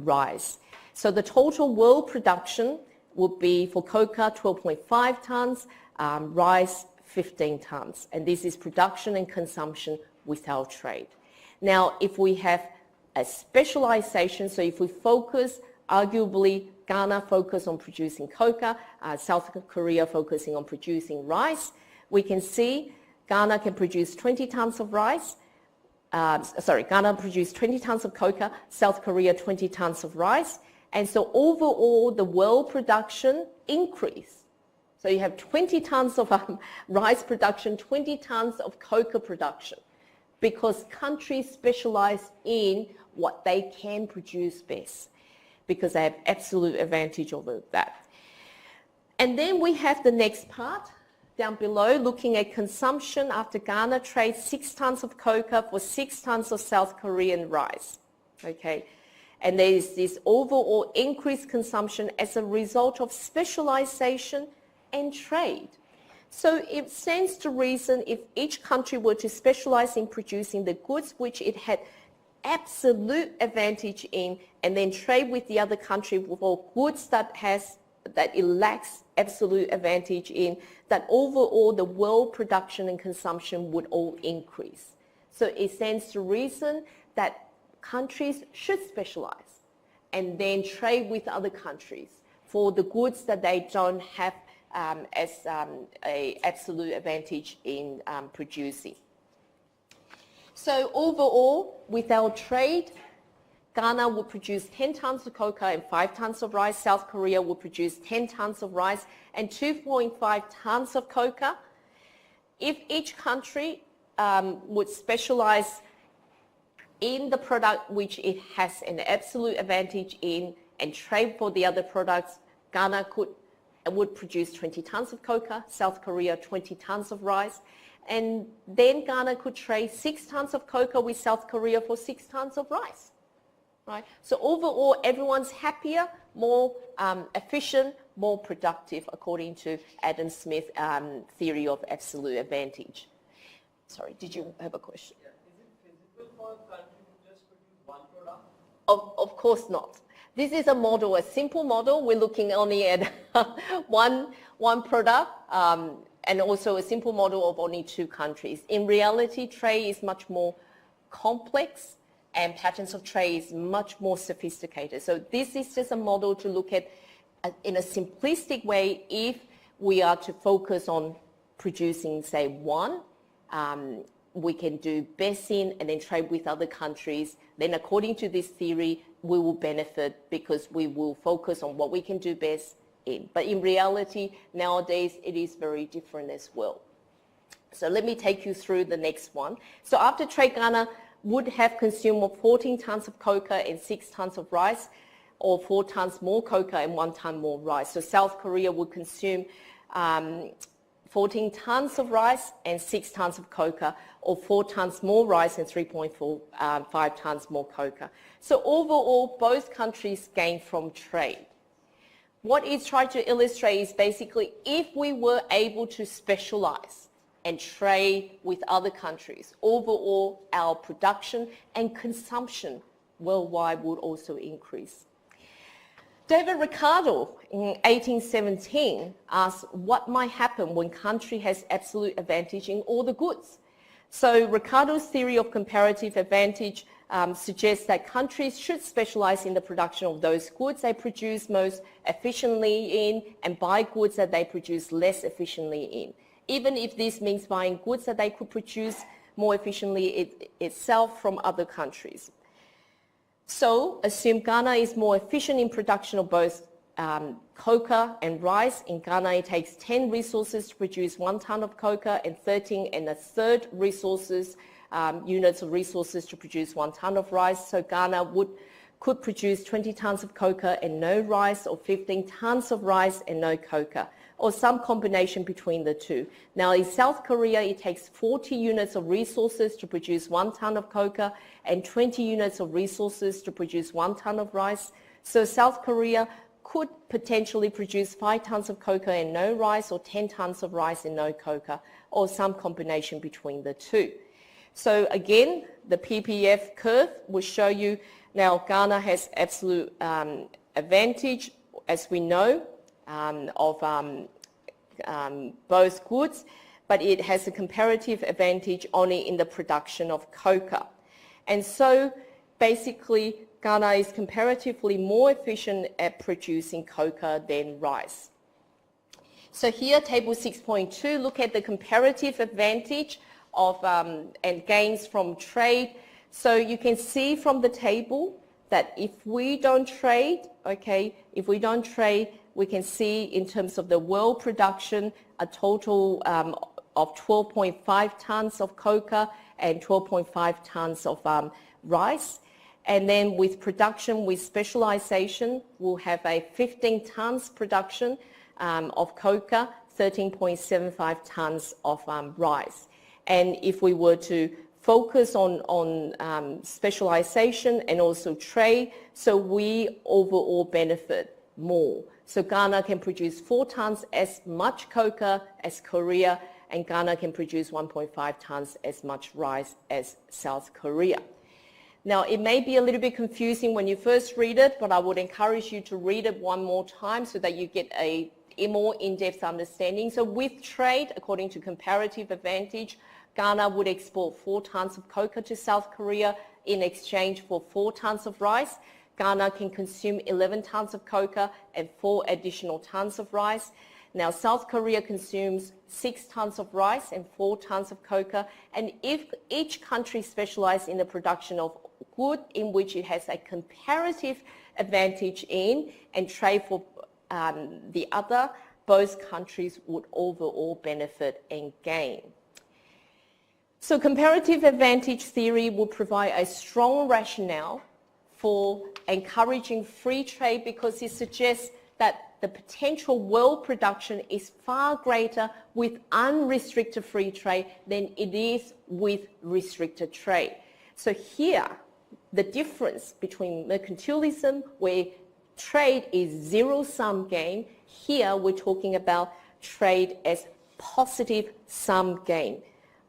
rice. So the total world production would be for cocoa 12.5 tons, rice 15 tons. And this is production and consumption without trade. Now, if we have a specialization, so if we focus, arguably Ghana focus on producing cocoa, South Korea focusing on producing rice, we can see Ghana can produce 20 tons of rice, Ghana produced 20 tons of cocoa, South Korea 20 tons of rice, and so overall the world production increased. So you have 20 tons of rice production, 20 tons of cocoa production, because countries specialize in what they can produce best, because they have absolute advantage over that. And then we have the next part down below, looking at consumption after Ghana trades 6 tons of cocoa for 6 tons of South Korean rice. Okay, and there is this overall increased consumption as a result of specialization and trade. So it stands to reason if each country were to specialize in producing the goods which it had absolute advantage in and then trade with the other country for goods that it lacks absolute advantage in, that overall the world production and consumption would all increase. So it stands to reason that countries should specialize and then trade with other countries for the goods that they don't have as an absolute advantage in producing. So overall, with our trade, Ghana will produce 10 tons of cocoa and 5 tons of rice. South Korea will produce 10 tons of rice and 2.5 tons of cocoa. If each country would specialize in the product which it has an absolute advantage in and trade for the other products, Ghana would produce 20 tons of cocoa, South Korea 20 tons of rice, and then Ghana could trade 6 tons of cocoa with South Korea for 6 tons of rice. Right? So overall, everyone's happier, more efficient, more productive, according to Adam Smith's theory of absolute advantage. Sorry, did you have a question? Yeah. Is it feasible for a country to just produce one product? Of course not. This is a model, a simple model. We're looking only at one product and also a simple model of only 2 countries. In reality, trade is much more complex and patterns of trade is much more sophisticated. So this is just a model to look at in a simplistic way. If we are to focus on producing, say, one, we can do best in and then trade with other countries. Then according to this theory, we will benefit because we will focus on what we can do best in. But in reality, nowadays, it is very different as well. So let me take you through the next one. So after trade, Ghana would have consumed 14 tons of cocoa and 6 tons of rice, or 4 tons more cocoa and 1 ton more rice. So South Korea would consume 14 tons of rice and 6 tons of cocoa, or 4 tons more rice and 3.5 tons more cocoa. So overall, both countries gain from trade. What it's trying to illustrate is basically if we were able to specialize and trade with other countries, overall our production and consumption worldwide would also increase. David Ricardo in 1817 asked what might happen when country has absolute advantage in all the goods. So Ricardo's theory of comparative advantage suggests that countries should specialize in the production of those goods they produce most efficiently in and buy goods that they produce less efficiently in, even if this means buying goods that they could produce more efficiently itself from other countries. So assume Ghana is more efficient in production of both cocoa and rice. In Ghana, it takes 10 resources to produce 1 ton of cocoa and 13 1/3 units of resources to produce 1 ton of rice. So Ghana could produce 20 tons of cocoa and no rice, or 15 tons of rice and no cocoa, or some combination between the two. Now in South Korea, it takes 40 units of resources to produce 1 ton of cocoa and 20 units of resources to produce 1 ton of rice. So South Korea could potentially produce 5 tons of cocoa and no rice, or 10 tons of rice and no cocoa, or some combination between the two. So again, the PPF curve will show you now Ghana has absolute advantage, as we know, of both goods, but it has a comparative advantage only in the production of cocoa. And so basically, Ghana is comparatively more efficient at producing cocoa than rice. So here, table 6.2, look at the comparative advantage of and gains from trade. So you can see from the table that if we don't trade, we can see in terms of the world production a total of 12.5 tons of cocoa and 12.5 tons of rice. And then with production, with specialization, we'll have a 15 tons production of cocoa, 13.75 tons of rice. And if we were to focus on specialization and also trade, so we overall benefit more. So Ghana can produce 4 tons as much cocoa as Korea, and Ghana can produce 1.5 tons as much rice as South Korea. Now, it may be a little bit confusing when you first read it, but I would encourage you to read it one more time so that you get a more in-depth understanding. So with trade, according to comparative advantage, Ghana would export 4 tons of cocoa to South Korea in exchange for 4 tons of rice. Ghana can consume 11 tons of cocoa and 4 additional tons of rice. Now, South Korea consumes 6 tons of rice and 4 tons of cocoa. And if each country specializes in the production of good in which it has a comparative advantage in and trade for the other, both countries would overall benefit and gain. So comparative advantage theory will provide a strong rationale for encouraging free trade because it suggests that the potential world production is far greater with unrestricted free trade than it is with restricted trade. So here, the difference between mercantilism, where trade is zero-sum game, here we're talking about trade as positive sum game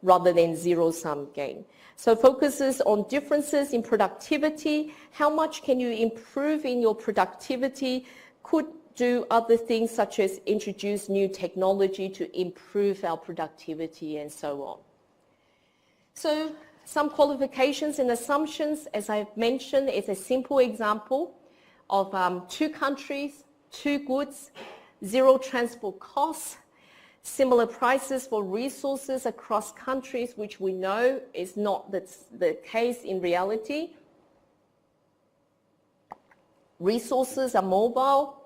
rather than zero-sum game. So it focuses on differences in productivity. How much can you improve in your productivity? Could do other things such as introduce new technology to improve our productivity and so on. So some qualifications and assumptions, as I've mentioned, is a simple example of 2 countries, 2 goods, 0 transport costs, similar prices for resources across countries, which we know is not the case in reality. Resources are mobile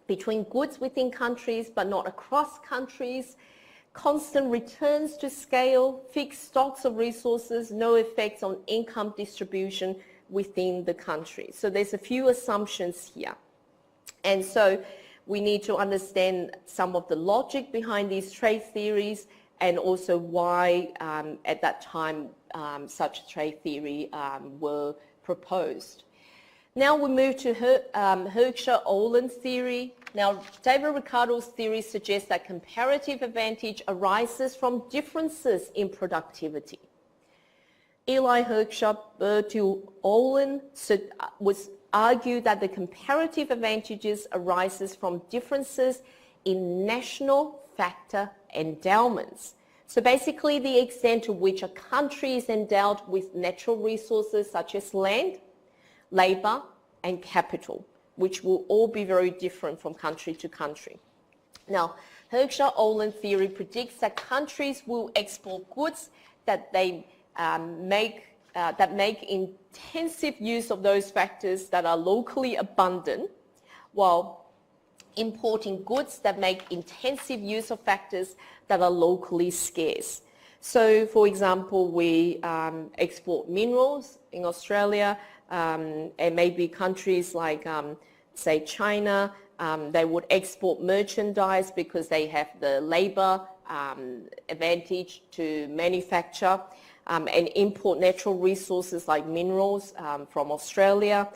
between goods within countries but not across countries. Constant returns to scale, fixed stocks of resources, no effects on income distribution within the country. So there's a few assumptions here. And so we need to understand some of the logic behind these trade theories and also why at that time such trade theory were proposed. Now we move to Hoekscher-Ohlin theory. Now, David Ricardo's theory suggests that comparative advantage arises from differences in productivity. Eli Hoekscher, Bertil Ohlin was argued that the comparative advantages arises from differences in national factor endowments. So basically the extent to which a country is endowed with natural resources such as land, labor and capital, which will all be very different from country to country. Now, Hoekscher-Ohlin theory predicts that countries will export goods that they make intensive use of those factors that are locally abundant, while importing goods that make intensive use of factors that are locally scarce. So, for example, we export minerals in Australia, and maybe countries like, say, China, they would export merchandise because they have the labor advantage to manufacture, and import natural resources like minerals from Australia.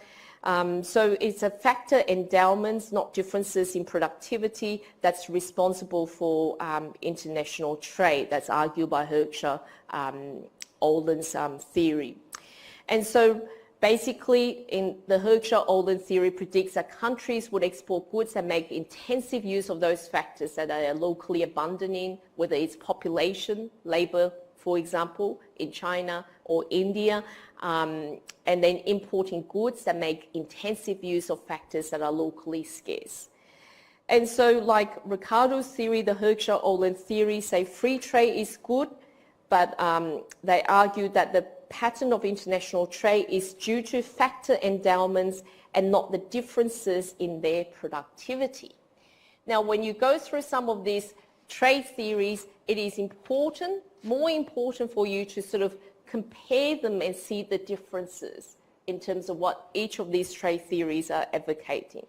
So it's a factor endowments, not differences in productivity, that's responsible for international trade. That's argued by Hoekscher-Ohlin's theory. And so basically, in the Hoekscher-Ohlin theory predicts that countries would export goods that make intensive use of those factors that are locally abundant in, whether it's population, labor, for example, in China or India, and then importing goods that make intensive use of factors that are locally scarce. And so like Ricardo's theory, the Hoekscher-Ohlin theory say free trade is good, but they argue that the pattern of international trade is due to factor endowments and not the differences in their productivity. Now, when you go through some of these trade theories, it is important, more important for you to sort of compare them and see the differences in terms of what each of these trade theories are advocating.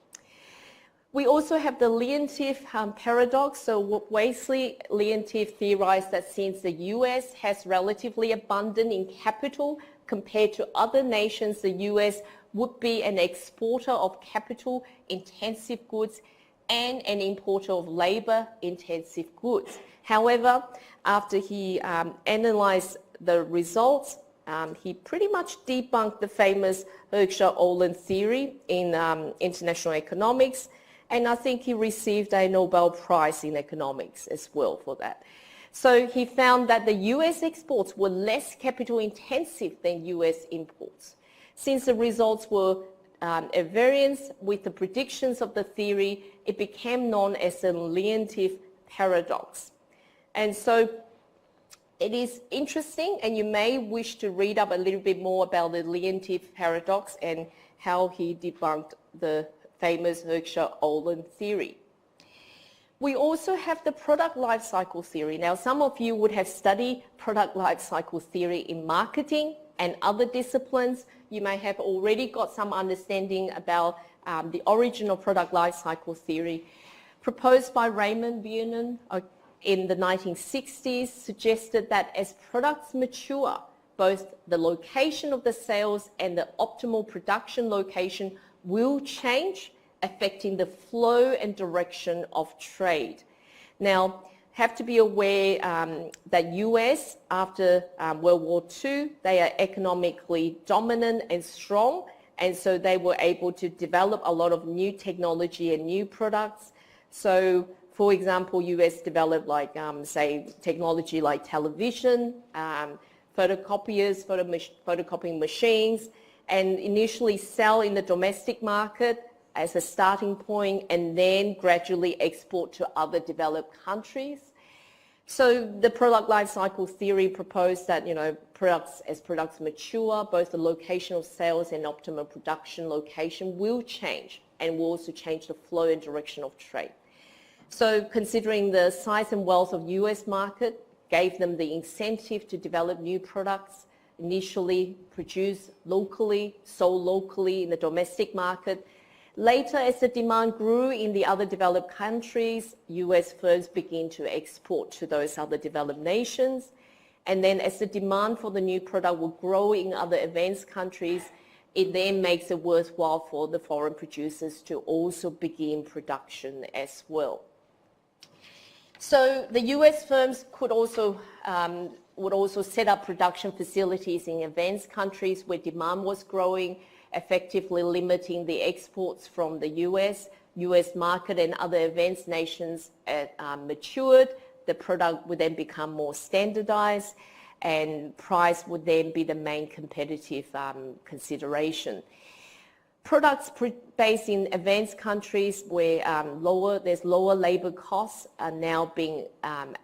We also have the Leontief paradox. So Leontief theorized that since the US has relatively abundant in capital compared to other nations, the US would be an exporter of capital-intensive goods and an importer of labor-intensive goods. However, after he analyzed the results, he pretty much debunked the famous Hochschild-Ohlin theory in international economics, and I think he received a Nobel Prize in economics as well for that. So he found that the US exports were less capital intensive than US imports. Since the results were at variance with the predictions of the theory, it became known as the Leontief paradox. And so it is interesting, and you may wish to read up a little bit more about the Leontief paradox and how he debunked the famous Hochschild-Ohlin theory. We also have the product life cycle theory. Now, some of you would have studied product life cycle theory in marketing and other disciplines. You may have already got some understanding about the origin of product life cycle theory. Proposed by Raymond Buchanan in the 1960s, suggested that as products mature, both the location of the sales and the optimal production location will change, affecting the flow and direction of trade. Now, have to be aware that US, after World War II, they are economically dominant and strong, and so they were able to develop a lot of new technology and new products. So, for example, US developed like, say, technology like television, photocopiers, photocopying machines, and initially sell in the domestic market as a starting point and then gradually export to other developed countries. So the product life cycle theory proposed that, as products mature, both the location of sales and optimal production location will change and will also change the flow and direction of trade. So considering the size and wealth of US market gave them the incentive to develop new products, initially produced locally, sold locally in the domestic market. Later, as the demand grew in the other developed countries, US firms began to export to those other developed nations. And then as the demand for the new product will grow in other advanced countries, it then makes it worthwhile for the foreign producers to also begin production as well. So the US firms would also set up production facilities in advanced countries where demand was growing, effectively limiting the exports from the US market, and other advanced nations matured. The product would then become more standardized, and price would then be the main competitive consideration. Products based in advanced countries where there's lower labor costs are now being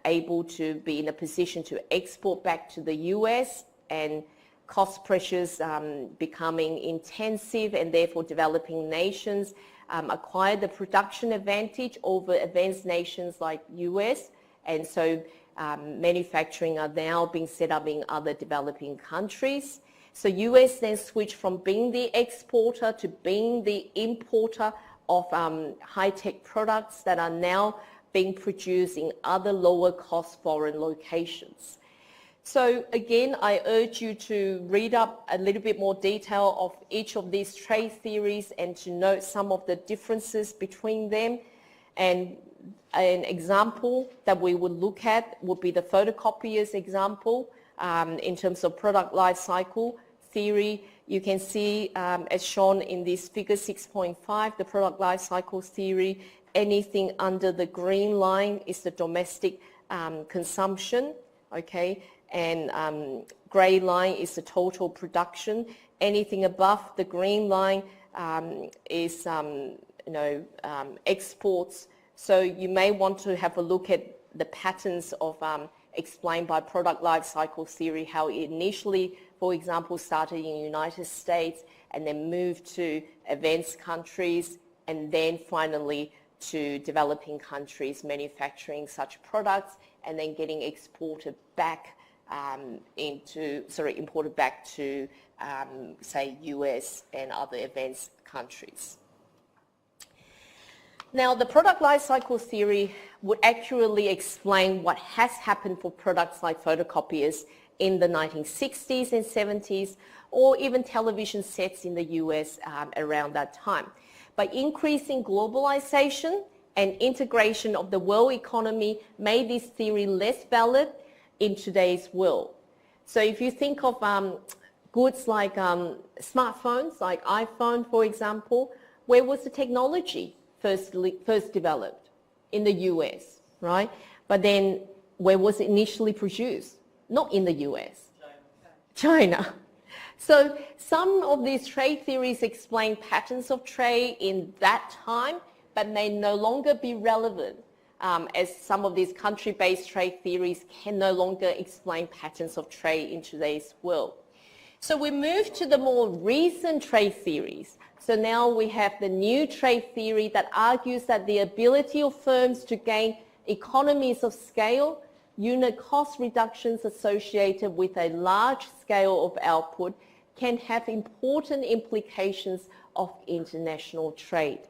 able to be in a position to export back to the US, and cost pressures becoming intensive, and therefore developing nations acquire the production advantage over advanced nations like US, and so manufacturing are now being set up in other developing countries. So US then switched from being the exporter to being the importer of high-tech products that are now being produced in other lower cost foreign locations. So again, I urge you to read up a little bit more detail of each of these trade theories and to note some of the differences between them. And an example that we would look at would be the photocopiers example in terms of product life cycle theory. You can see as shown in this figure 6.5, the product life cycle theory, anything under the green line is the domestic consumption, okay? And grey line is the total production. Anything above the green line is exports. So you may want to have a look at the patterns of explained by product life cycle theory, how it initially, for example, started in the United States and then moved to advanced countries and then finally to developing countries manufacturing such products and then getting imported back to, say, US and other advanced countries. Now, the product life cycle theory would accurately explain what has happened for products like photocopiers in the 1960s and 70s, or even television sets in the US around that time. By increasing globalization and integration of the world economy made this theory less valid in today's world. So if you think of goods like smartphones, like iPhone, for example, where was the technology first developed? In the US, right? But then where was it initially produced? Not in the US. China. So some of these trade theories explain patterns of trade in that time, but may no longer be relevant, as some of these country-based trade theories can no longer explain patterns of trade in today's world. So we move to the more recent trade theories. So now we have the new trade theory that argues that the ability of firms to gain economies of scale, unit cost reductions associated with a large scale of output can have important implications of international trade.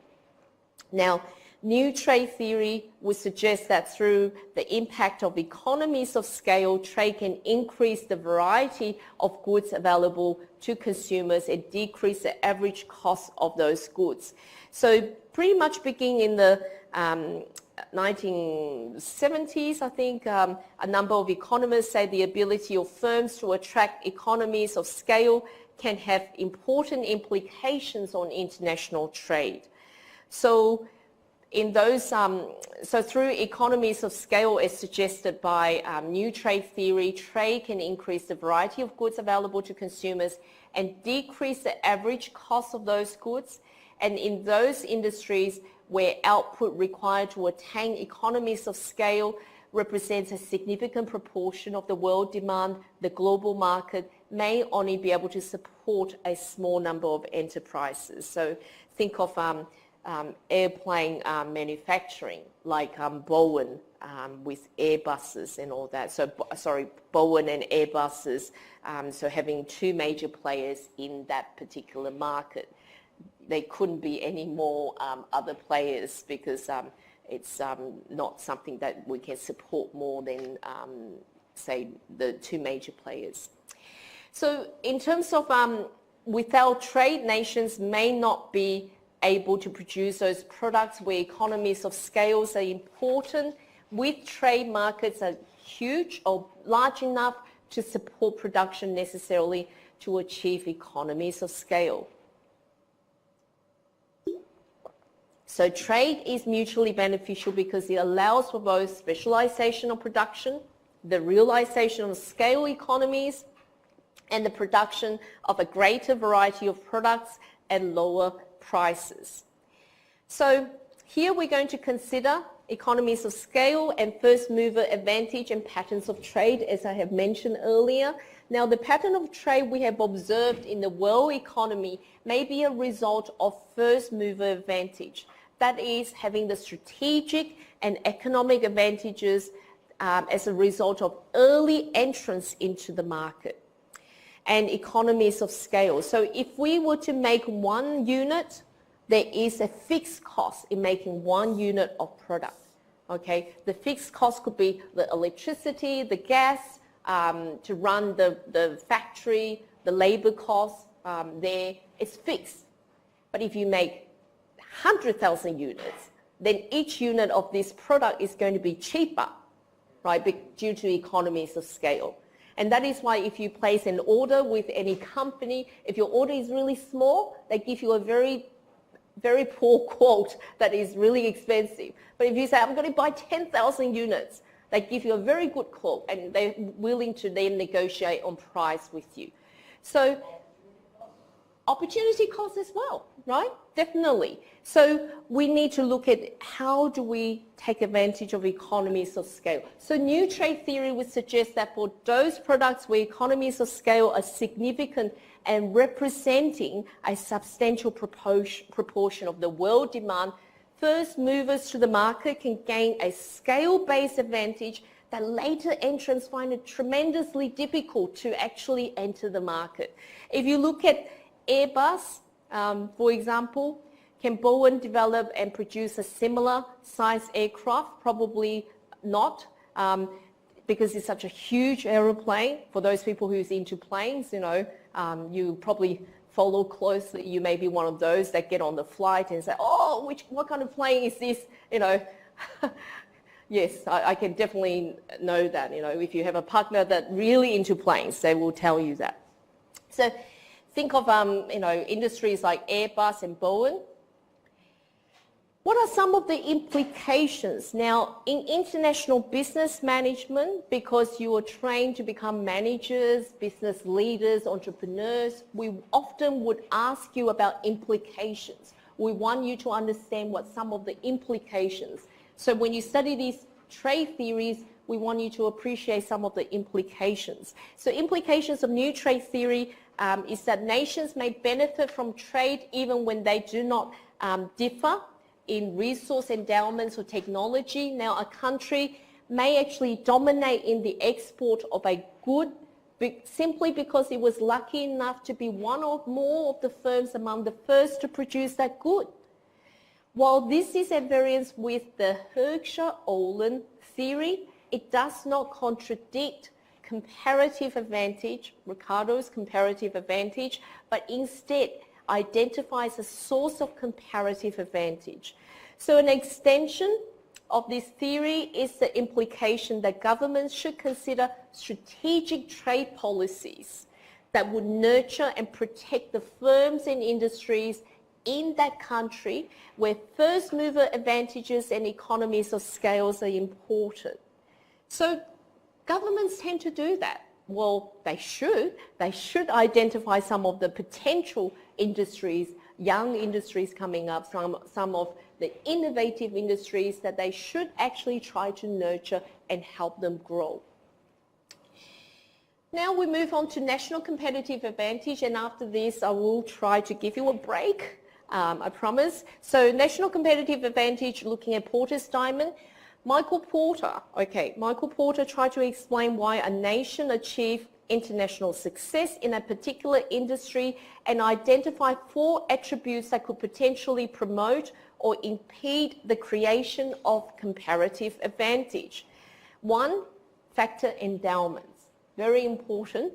Now, new trade theory would suggest that through the impact of economies of scale, trade can increase the variety of goods available to consumers and decrease the average cost of those goods. So pretty much beginning in the 1970s, I think, a number of economists say the ability of firms to attract economies of scale can have important implications on international trade. So in those, so through economies of scale as suggested by new trade theory, trade can increase the variety of goods available to consumers and decrease the average cost of those goods. And in those industries where output required to attain economies of scale represents a significant proportion of the world demand, the global market may only be able to support a small number of enterprises. So think of airplane manufacturing, like Boeing with Airbuses and all that. So, Boeing and Airbuses, so having two major players in that particular market. There couldn't be any more other players because it's not something that we can support more than, say, the two major players. So in terms of without trade, nations may not be able to produce those products where economies of scales are important. With trade, markets are huge or large enough to support production necessarily to achieve economies of scale. So trade is mutually beneficial because it allows for both specialization of production, the realization of scale economies, and the production of a greater variety of products at lower prices. So here we're going to consider economies of scale and first mover advantage and patterns of trade, as I have mentioned earlier. Now, the pattern of trade we have observed in the world economy may be a result of first mover advantage. That is, having the strategic and economic advantages as a result of early entrance into the market and economies of scale. So if we were to make one unit, there is a fixed cost in making one unit of product. Okay, the fixed cost could be the electricity, the gas, to run the factory, the labor cost there, it's fixed. But if you make 100,000 units, then each unit of this product is going to be cheaper, right, due to economies of scale. And that is why if you place an order with any company, if your order is really small, they give you a very, very poor quote that is really expensive. But if you say, I'm going to buy 10,000 units, they give you a very good quote and they're willing to then negotiate on price with you. So opportunity cost as well, right? Definitely. So we need to look at how do we take advantage of economies of scale. So new trade theory would suggest that for those products where economies of scale are significant and representing a substantial proportion of the world demand, first movers to the market can gain a scale-based advantage that later entrants find it tremendously difficult to actually enter the market. If you look at Airbus, for example, can Boeing develop and produce a similar size aircraft? Probably not, because it's such a huge aeroplane. For those people who's into planes, you know, you probably follow closely, you may be one of those that get on the flight and say, oh, what kind of plane is this? You know, yes, I can definitely know that. You know, if you have a partner that really into planes, they will tell you that. So think of, you know, industries like Airbus and Boeing. What are some of the implications? Now, in international business management, because you are trained to become managers, business leaders, entrepreneurs, we often would ask you about implications. We want you to understand what some of the implications. So when you study these trade theories, we want you to appreciate some of the implications. So implications of new trade theory is that nations may benefit from trade even when they do not differ in resource endowments or technology. Now, a country may actually dominate in the export of a good simply because it was lucky enough to be one or more of the firms among the first to produce that good. While this is at variance with the Hoekscher-Ohlin theory, it does not contradict comparative advantage, Ricardo's comparative advantage, but instead identifies a source of comparative advantage. So an extension of this theory is the implication that governments should consider strategic trade policies that would nurture and protect the firms and industries in that country where first mover advantages and economies of scales are important. So governments tend to do that. Well, they should identify some of the potential industries, young industries coming up, some of the innovative industries that they should actually try to nurture and help them grow. Now we move on to national competitive advantage, and after this I will try to give you a break, I promise. So national competitive advantage, looking at Porter's diamond. Michael Porter tried to explain why a nation achieved international success in a particular industry and identify 4 attributes that could potentially promote or impede the creation of comparative advantage. 1, factor endowments, very important.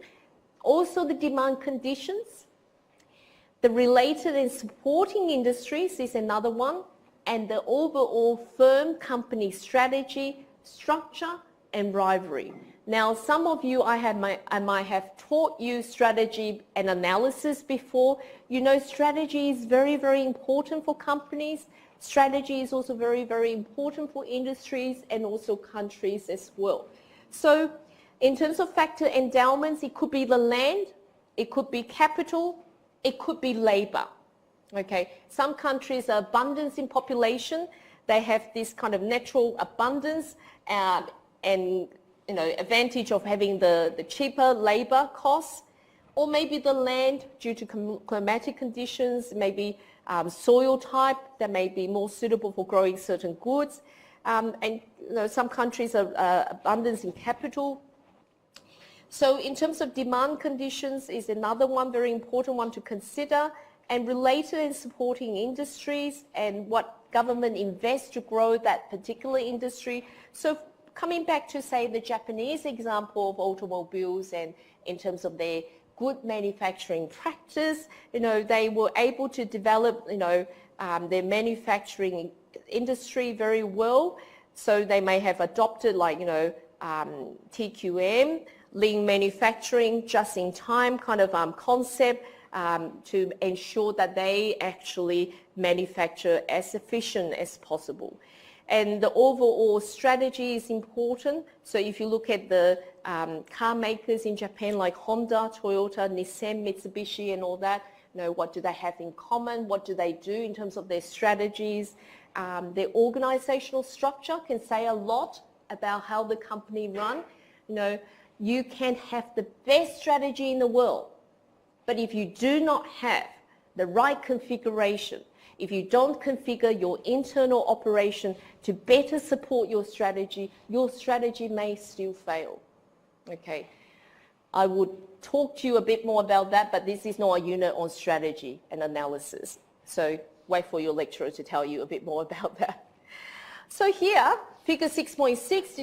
Also the demand conditions. The related and supporting industries is another one. And the overall firm company strategy, structure and rivalry. Now, some of you, I might have taught you strategy and analysis before. You know, strategy is very, very important for companies. Strategy is also very, very important for industries and also countries as well. So in terms of factor endowments, it could be the land, it could be capital, it could be labor. Okay, some countries are abundance in population. They have this kind of natural abundance and you know, advantage of having the cheaper labor costs, or maybe the land due to climatic conditions, maybe soil type that may be more suitable for growing certain goods. And you know, some countries are abundance in capital. So in terms of demand conditions is another one, very important one to consider. And related and supporting industries and what government invests to grow that particular industry. So coming back to, say, the Japanese example of automobiles and in terms of their good manufacturing practice, you know, they were able to develop, you know, their manufacturing industry very well. So they may have adopted, like, you know, TQM, lean manufacturing, just in time kind of concept, to ensure that they actually manufacture as efficient as possible. And the overall strategy is important. So if you look at the car makers in Japan like Honda, Toyota, Nissan, Mitsubishi and all that, you know, what do they have in common? What do they do in terms of their strategies? Their organizational structure can say a lot about how the company run. You know, you can have the best strategy in the world, but if you do not have the right configuration, if you don't configure your internal operation to better support your strategy may still fail. Okay, I would talk to you a bit more about that, but this is not a unit on strategy and analysis. So wait for your lecturer to tell you a bit more about that. So here, figure 6.6,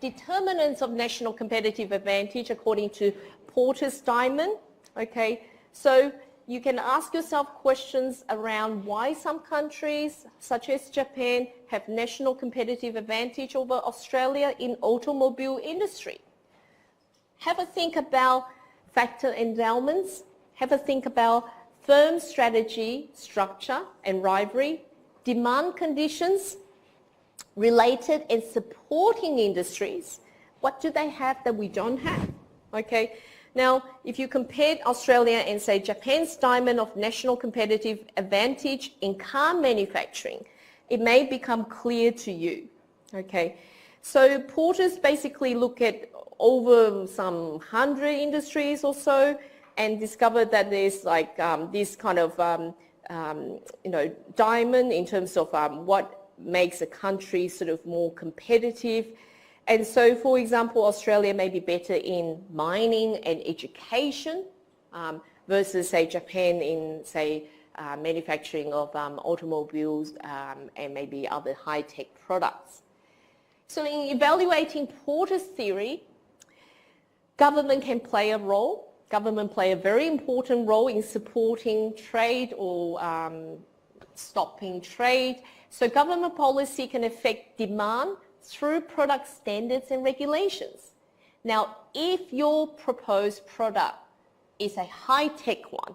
determinants of national competitive advantage according to Porter's diamond. Okay, so you can ask yourself questions around why some countries, such as Japan, have national competitive advantage over Australia in automobile industry. Have a think about factor endowments. Have a think about firm strategy, structure and rivalry, demand conditions, related and supporting industries. What do they have that we don't have? Okay. Now, if you compare Australia and say Japan's diamond of national competitive advantage in car manufacturing, it may become clear to you. Okay. So Porter's basically look at over some 100 industries or so and discovered that there's like this kind of diamond in terms of what makes a country sort of more competitive. And so, for example, Australia may be better in mining and education versus, say, Japan in, say, manufacturing of automobiles and maybe other high-tech products. So in evaluating Porter's theory, government can play a role. Government play a very important role in supporting trade or stopping trade. So government policy can affect demand through product standards and regulations. Now, if your proposed product is a high-tech one,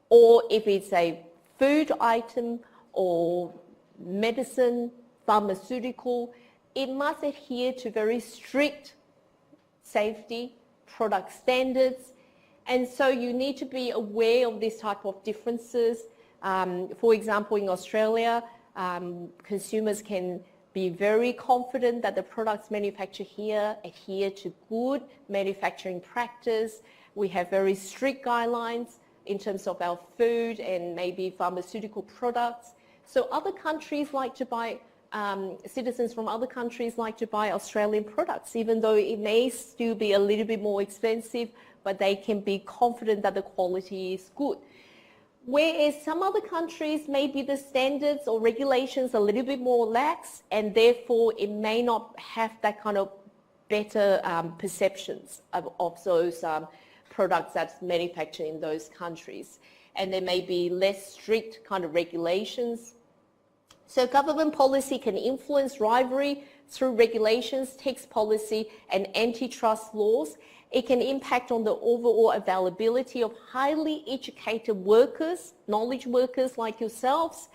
or if it's a food item or medicine, pharmaceutical, it must adhere to very strict safety, product standards, and so you need to be aware of this type of differences. For example, in Australia, consumers can be very confident that the products manufactured here adhere to good manufacturing practice. We have very strict guidelines in terms of our food and maybe pharmaceutical products. So other countries like to buy, citizens from other countries like to buy Australian products, even though it may still be a little bit more expensive, but they can be confident that the quality is good. Whereas some other countries, maybe the standards or regulations are a little bit more lax, and therefore it may not have that kind of better perceptions of those products that's manufactured in those countries. And there may be less strict kind of regulations. So government policy can influence rivalry through regulations, tax policy, and antitrust laws. It can impact on the overall availability of highly educated workers, knowledge workers like yourselves,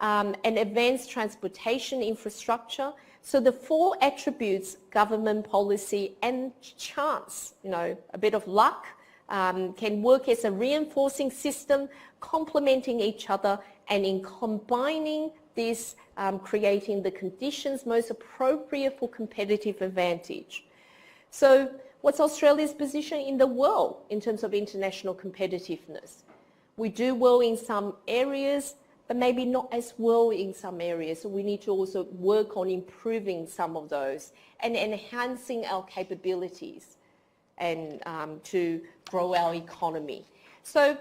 and advanced transportation infrastructure. So the four attributes, government policy and chance, a bit of luck, can work as a reinforcing system, complementing each other, and in combining this, creating the conditions most appropriate for competitive advantage. So what's Australia's position in the world in terms of international competitiveness? We do well in some areas, but maybe not as well in some areas. So we need to also work on improving some of those and enhancing our capabilities and to grow our economy. So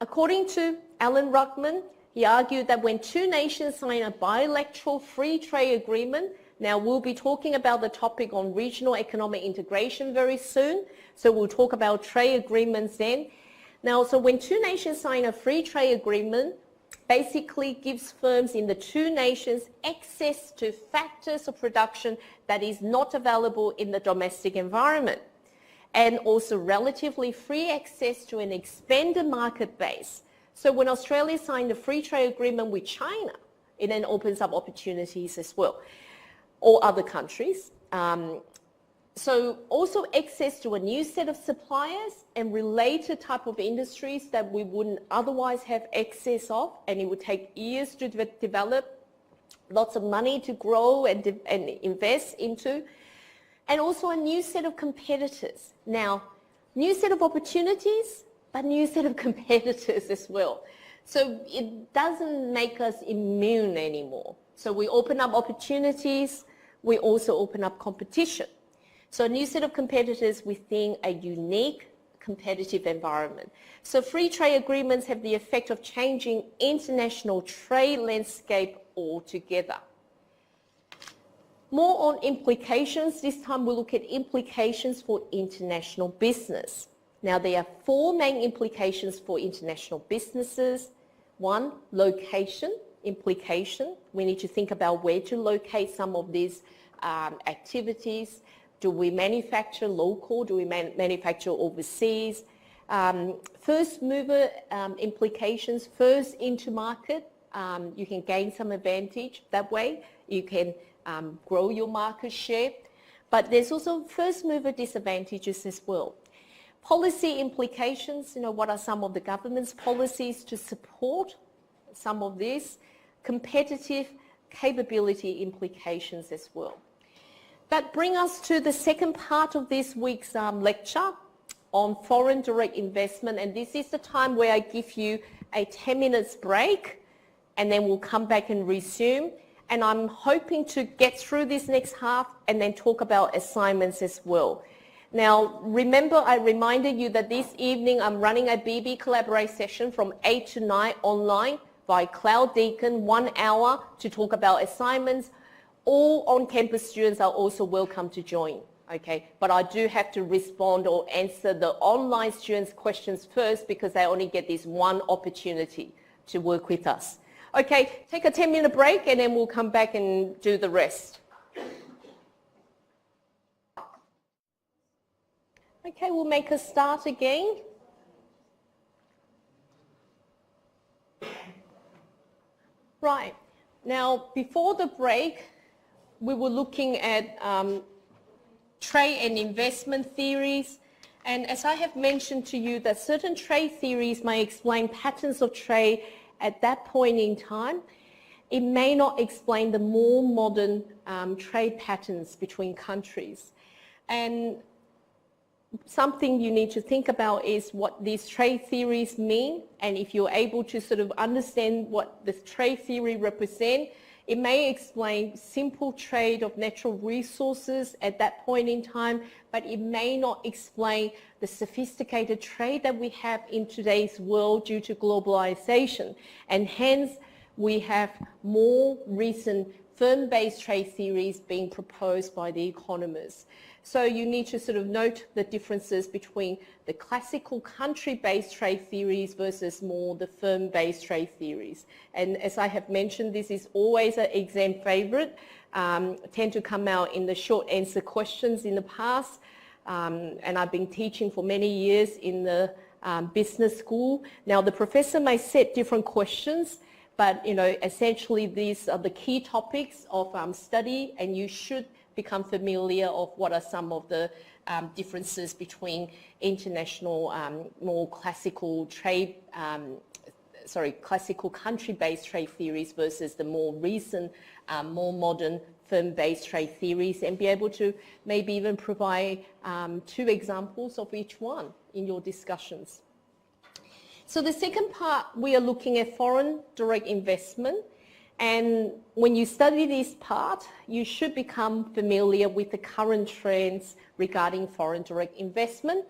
according to Alan Ruckman, he argued that when two nations sign a bilateral free trade agreement, now we'll be talking about the topic on regional economic integration very soon, so we'll talk about trade agreements then. Now, so when two nations sign a free trade agreement, basically gives firms in the two nations access to factors of production that is not available in the domestic environment, and also relatively free access to an expanded market base. So when Australia signed a free trade agreement with China, it then opens up opportunities as well, or other countries. So also access to a new set of suppliers and related type of industries that we wouldn't otherwise have access of, and it would take years to develop, lots of money to grow and invest into, and also a new set of competitors. Now, new set of opportunities, but new set of competitors as well. So it doesn't make us immune anymore. So we open up opportunities, we also open up competition. So a new set of competitors within a unique competitive environment. So free trade agreements have the effect of changing international trade landscape altogether. More on implications. This time we'll look at implications for international business. Now, there are four main implications for international businesses. One, location implication. We need to think about where to locate some of these activities. Do we manufacture local? Do we manufacture overseas? First mover implications, first into market. You can gain some advantage that way. You can grow your market share. But there's also first mover disadvantages as well. Policy implications, what are some of the government's policies to support some of these? Competitive capability implications as well. That brings us to the second part of this week's lecture on foreign direct investment, and this is the time where I give you a 10 minutes break and then we'll come back and resume. And I'm hoping to get through this next half and then talk about assignments as well. Now, remember, I reminded you that this evening I'm running a BB Collaborate session from 8 to 9 online by Cloud Deacon, 1 hour to talk about assignments. All on-campus students are also welcome to join, okay? But I do have to respond or answer the online students' questions first because they only get this one opportunity to work with us. Okay, take a 10-minute break and then we'll come back and do the rest. Okay, we'll make a start again. Right, now before the break, we were looking at trade and investment theories. And as I have mentioned to you, that certain trade theories may explain patterns of trade at that point in time. It may not explain the more modern trade patterns between countries. And something you need to think about is what these trade theories mean, and if you're able to sort of understand what the trade theory represents, it may explain simple trade of natural resources at that point in time, but it may not explain the sophisticated trade that we have in today's world due to globalization. And hence, we have more recent firm-based trade theories being proposed by the economists. So you need to sort of note the differences between the classical country-based trade theories versus more the firm-based trade theories. And as I have mentioned, this is always an exam favorite, tend to come out in the short answer questions in the past. And I've been teaching for many years in the business school. Now the professor may set different questions, but essentially these are the key topics of study, and you should become familiar of what are some of the differences between international, more classical trade, classical country-based trade theories versus the more recent, more modern firm-based trade theories, and be able to maybe even provide 2 examples of each one in your discussions. So the second part, we are looking at foreign direct investment. And when you study this part, you should become familiar with the current trends regarding foreign direct investment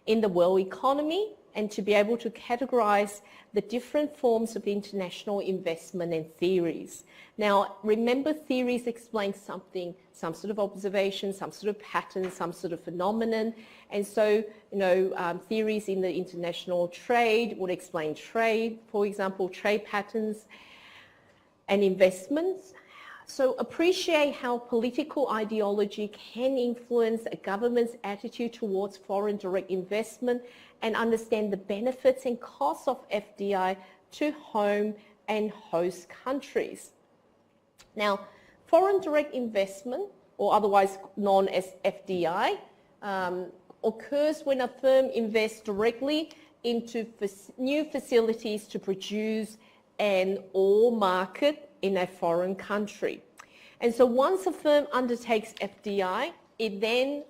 in the world economy, and to be able to categorize the different forms of international investment and theories. Now, remember, theories explain something, some sort of observation, some sort of pattern, some sort of phenomenon. And so, theories in the international trade would explain trade, for example, trade patterns and investments. So appreciate how political ideology can influence a government's attitude towards foreign direct investment, and understand the benefits and costs of FDI to home and host countries. Now, foreign direct investment, or otherwise known as FDI, occurs when a firm invests directly into new facilities to produce and or market in a foreign country. And so once a firm undertakes FDI, it then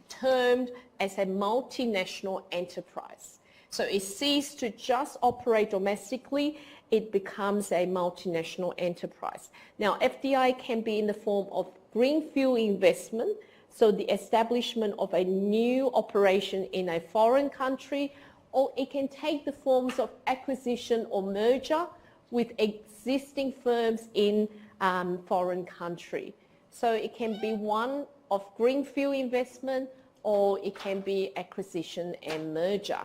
termed as a multinational enterprise. So it ceases to just operate domestically, it becomes a multinational enterprise. Now, FDI can be in the form of greenfield investment, so the establishment of a new operation in a foreign country, or it can take the forms of acquisition or merger with existing firms in foreign country. So it can be one of greenfield investment, or it can be acquisition and merger.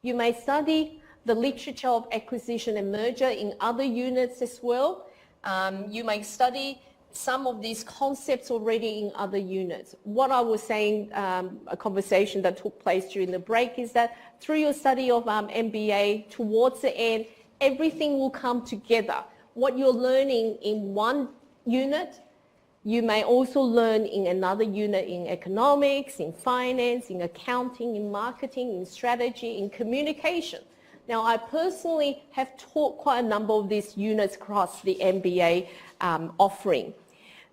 You may study the literature of acquisition and merger in other units as well. You may study some of these concepts already in other units. What I was saying, a conversation that took place during the break, is that through your study of MBA, towards the end, everything will come together. What you're learning in one unit, you may also learn in another unit in economics, in finance, in accounting, in marketing, in strategy, in communication. Now, I personally have taught quite a number of these units across the MBA offering.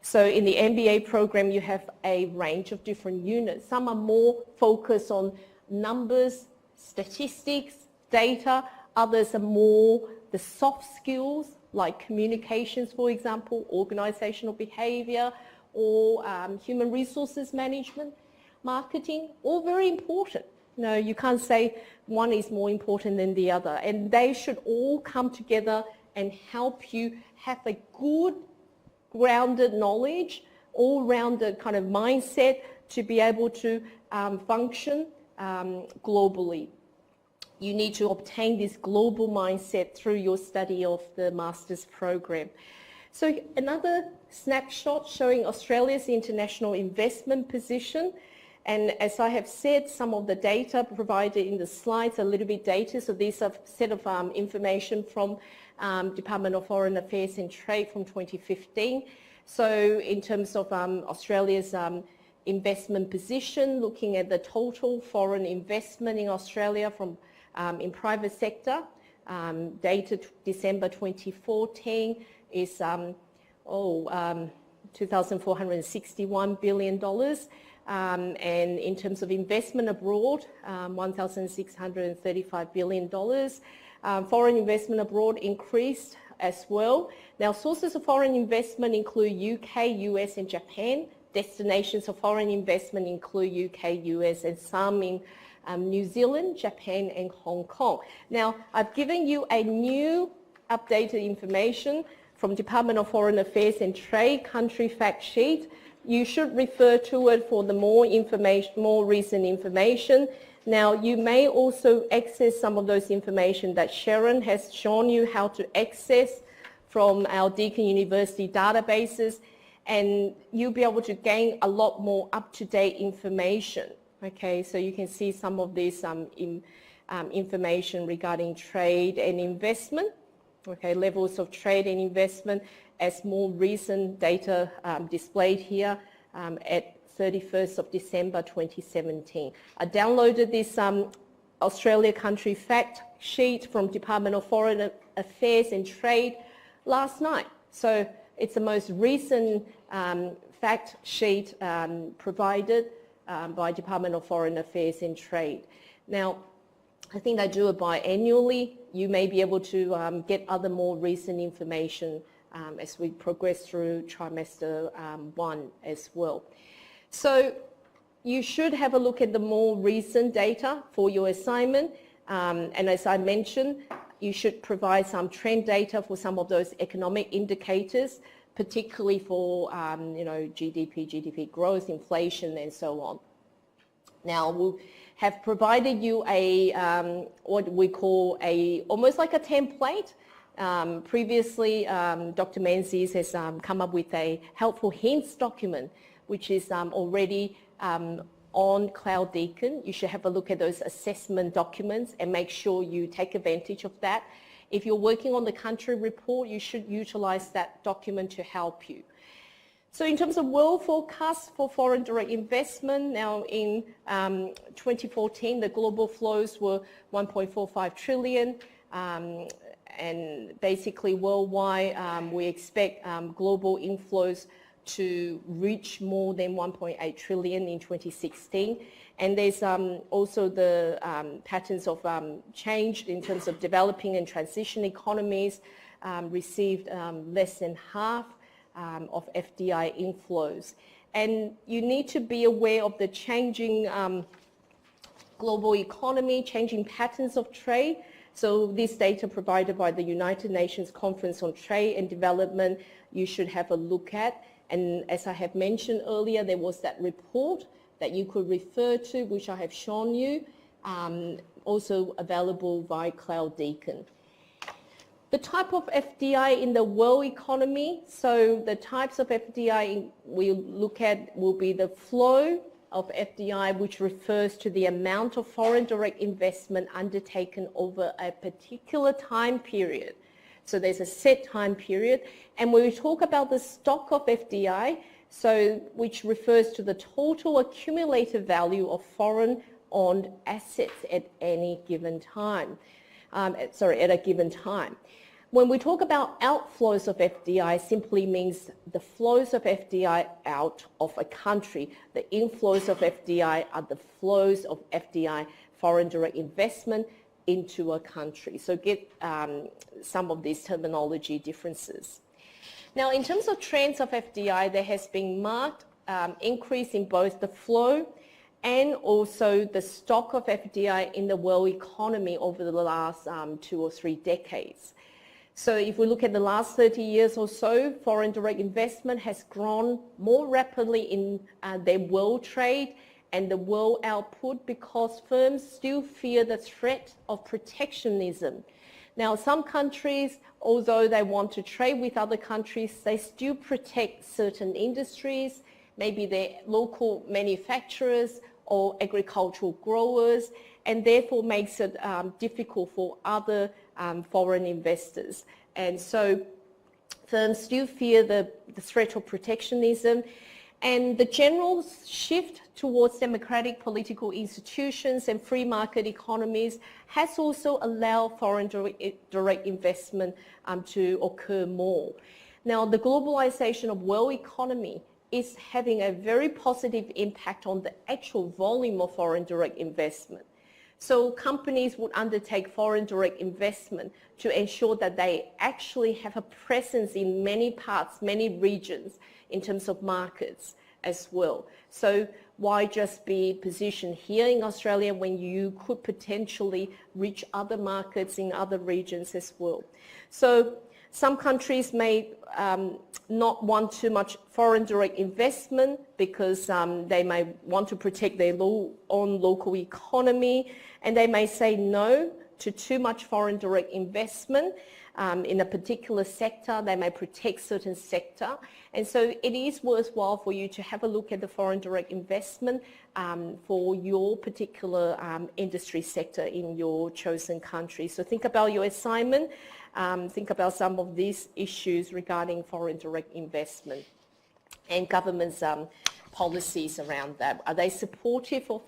So in the MBA program, you have a range of different units. Some are more focused on numbers, statistics, data. Others are more the soft skills, like communications, for example, organizational behavior, or human resources management, marketing, all very important. No, you can't say one is more important than the other. And they should all come together and help you have a good, grounded knowledge, all-rounded kind of mindset to be able to function globally. You need to obtain this global mindset through your study of the master's program. So another snapshot showing Australia's international investment position. And as I have said, some of the data provided in the slides are a little bit dated. So these are a set of information from Department of Foreign Affairs and Trade from 2015. So in terms of Australia's investment position, looking at the total foreign investment in Australia from in private sector, dated December 2014 is $2,461 billion. And in terms of investment abroad, $1,635 billion. Foreign investment abroad increased as well. Now, sources of foreign investment include UK, US, and Japan. Destinations of foreign investment include UK, US, and some in New Zealand, Japan, and Hong Kong. Now, I've given you a new updated information from Department of Foreign Affairs and Trade country fact sheet. You should refer to it for the more information, more recent information. Now, you may also access some of those information that Sharon has shown you how to access from our Deakin University databases, and you'll be able to gain a lot more up-to-date information. Okay, so you can see some of this information regarding trade and investment. Okay, levels of trade and investment as more recent data displayed here at 31st of December 2017. I downloaded this Australia country fact sheet from Department of Foreign Affairs and Trade last night. So it's the most recent fact sheet provided by Department of Foreign Affairs and Trade. Now, I think they do it biannually. You may be able to get other more recent information as we progress through trimester 1 as well. So you should have a look at the more recent data for your assignment. And as I mentioned, you should provide some trend data for some of those economic indicators, particularly for GDP growth, inflation, and so on. Now, we'll have provided you a what we call almost like a template. Previously, Dr. Menzies has come up with a helpful hints document, which is already on Cloud Deakin. You should have a look at those assessment documents and make sure you take advantage of that. If you're working on the country report, you should utilize that document to help you. So in terms of world forecast for foreign direct investment, now in 2014, the global flows were 1.45 trillion. And basically worldwide, we expect global inflows to reach more than 1.8 trillion in 2016. And there's also the patterns of change in terms of developing and transition economies received less than half of FDI inflows. And you need to be aware of the changing global economy, changing patterns of trade. So this data provided by the United Nations Conference on Trade and Development, you should have a look at. And as I have mentioned earlier, there was that report that you could refer to, which I have shown you, also available via CloudDeacon. The type of FDI in the world economy, so the types of FDI we look at will be the flow of FDI, which refers to the amount of foreign direct investment undertaken over a particular time period. So there's a set time period. And when we talk about the stock of FDI, so which refers to the total accumulated value of foreign owned assets at any given time, at a given time. When we talk about outflows of FDI, simply means the flows of FDI out of a country. The inflows of FDI are the flows of FDI, foreign direct investment, into a country. So get some of these terminology differences. Now, in terms of trends of FDI, there has been marked increase in both the flow and also the stock of FDI in the world economy over the last 2 or 3 decades. So if we look at the last 30 years or so, foreign direct investment has grown more rapidly in their world trade and the world output because firms still fear the threat of protectionism. Now, some countries, although they want to trade with other countries, they still protect certain industries, maybe their local manufacturers or agricultural growers, and therefore makes it difficult for other foreign investors. And so firms still fear the threat of protectionism, and the general shift towards democratic political institutions and free market economies has also allowed foreign direct investment to occur more. Now, the globalization of world economy is having a very positive impact on the actual volume of foreign direct investment. So companies would undertake foreign direct investment to ensure that they actually have a presence in many parts, many regions in terms of markets as well. So why just be positioned here in Australia when you could potentially reach other markets in other regions as well? So some countries may not want too much foreign direct investment because they may want to protect their own local economy, and they may say no to too much foreign direct investment in a particular sector. They may protect certain sector, and so it is worthwhile for you to have a look at the foreign direct investment for your particular industry sector in your chosen country. So think about your assignment. Think about some of these issues regarding foreign direct investment and government's policies around that. Are they supportive of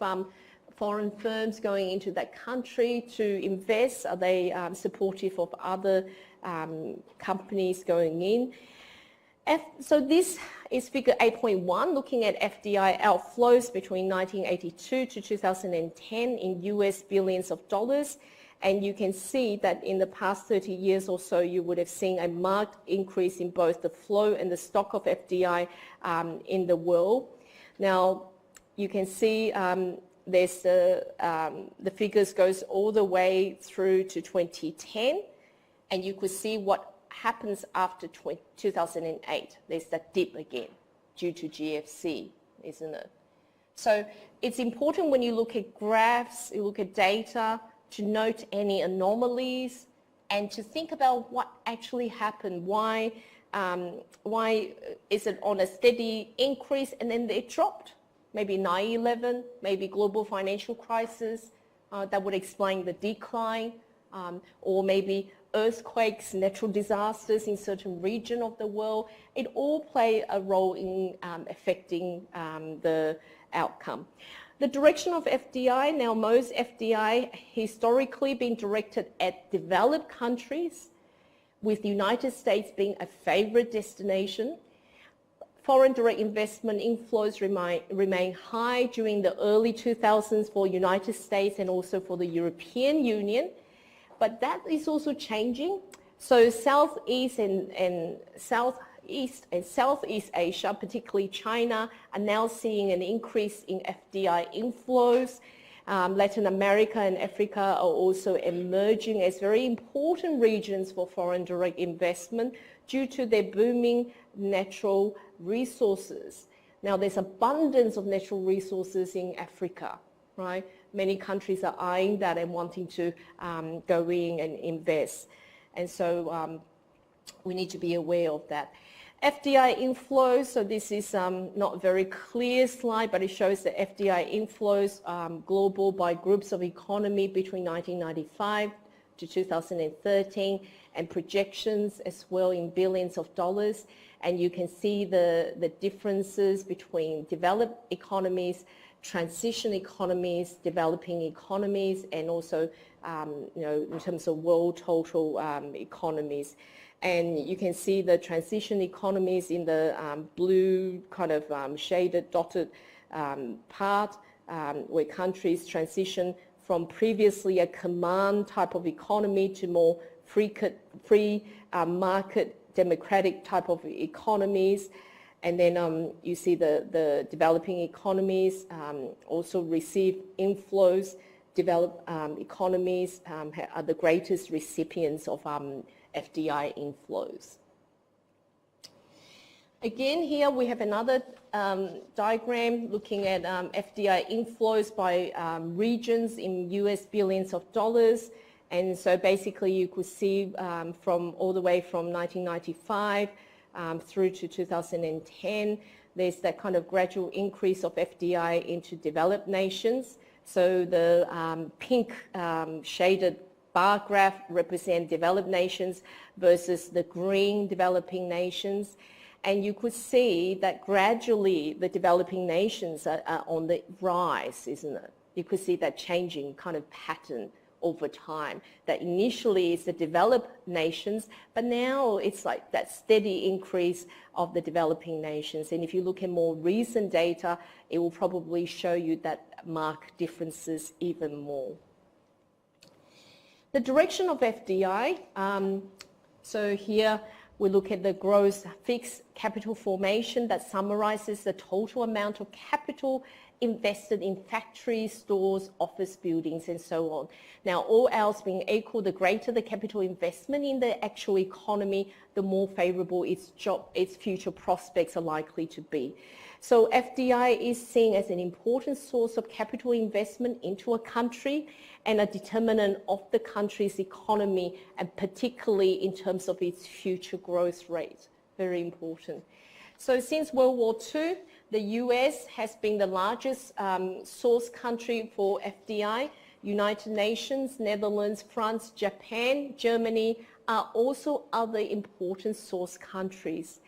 foreign firms going into that country to invest? Are they supportive of other companies going in? So this is figure 8.1, looking at FDI outflows between 1982 to 2010 in US billions of dollars. And you can see that in the past 30 years or so, you would have seen a marked increase in both the flow and the stock of FDI in the world. Now, you can see there's the figures goes all the way through to 2010, and you could see what happens after 2008. There's that dip again due to GFC, isn't it? So it's important when you look at graphs, you look at data, to note any anomalies and to think about what actually happened. Why is it on a steady increase and then it dropped? Maybe 9/11, maybe global financial crisis, that would explain the decline, or maybe earthquakes, natural disasters in certain region of the world. It all play a role in affecting the outcome. The direction of FDI, now most FDI historically been directed at developed countries, with the United States being a favorite destination. Foreign direct investment inflows remain high during the early 2000s for United States and also for the European Union, but that is also changing. So Southeast and Southeast Asia, particularly China, are now seeing an increase in FDI inflows. Latin America and Africa are also emerging as very important regions for foreign direct investment due to their booming natural resources. Now there's abundance of natural resources in Africa, right? Many countries are eyeing that and wanting to go in and invest. And so we need to be aware of that. FDI inflows, so this is not a very clear slide, but it shows the FDI inflows global by groups of economy between 1995 to 2013 and projections as well in billions of dollars. And you can see the differences between developed economies, transition economies, developing economies, and also in terms of world total economies. And you can see the transition economies in the blue kind of shaded dotted part where countries transition from previously a command type of economy to more free market democratic type of economies. And then you see the developing economies also receive inflows. Developed economies are the greatest recipients of FDI inflows. Again, here we have another diagram looking at FDI inflows by regions in US billions of dollars. And so basically you could see from all the way from 1995 through to 2010, there's that kind of gradual increase of FDI into developed nations. So the pink shaded bar graph represent developed nations versus the green developing nations. And you could see that gradually the developing nations are on the rise, isn't it? You could see that changing kind of pattern over time. That initially it's the developed nations, but now it's like that steady increase of the developing nations. And if you look at more recent data, it will probably show you that marked differences even more. The direction of FDI, so here we look at the gross fixed capital formation that summarizes the total amount of capital invested in factories, stores, office buildings, and so on. Now, all else being equal, the greater the capital investment in the actual economy, the more favorable its future prospects are likely to be. So FDI is seen as an important source of capital investment into a country and a determinant of the country's economy, and particularly in terms of its future growth rate. Very important. So since World War II, the US has been the largest source country for FDI. United Nations, Netherlands, France, Japan, Germany are also other important source countries.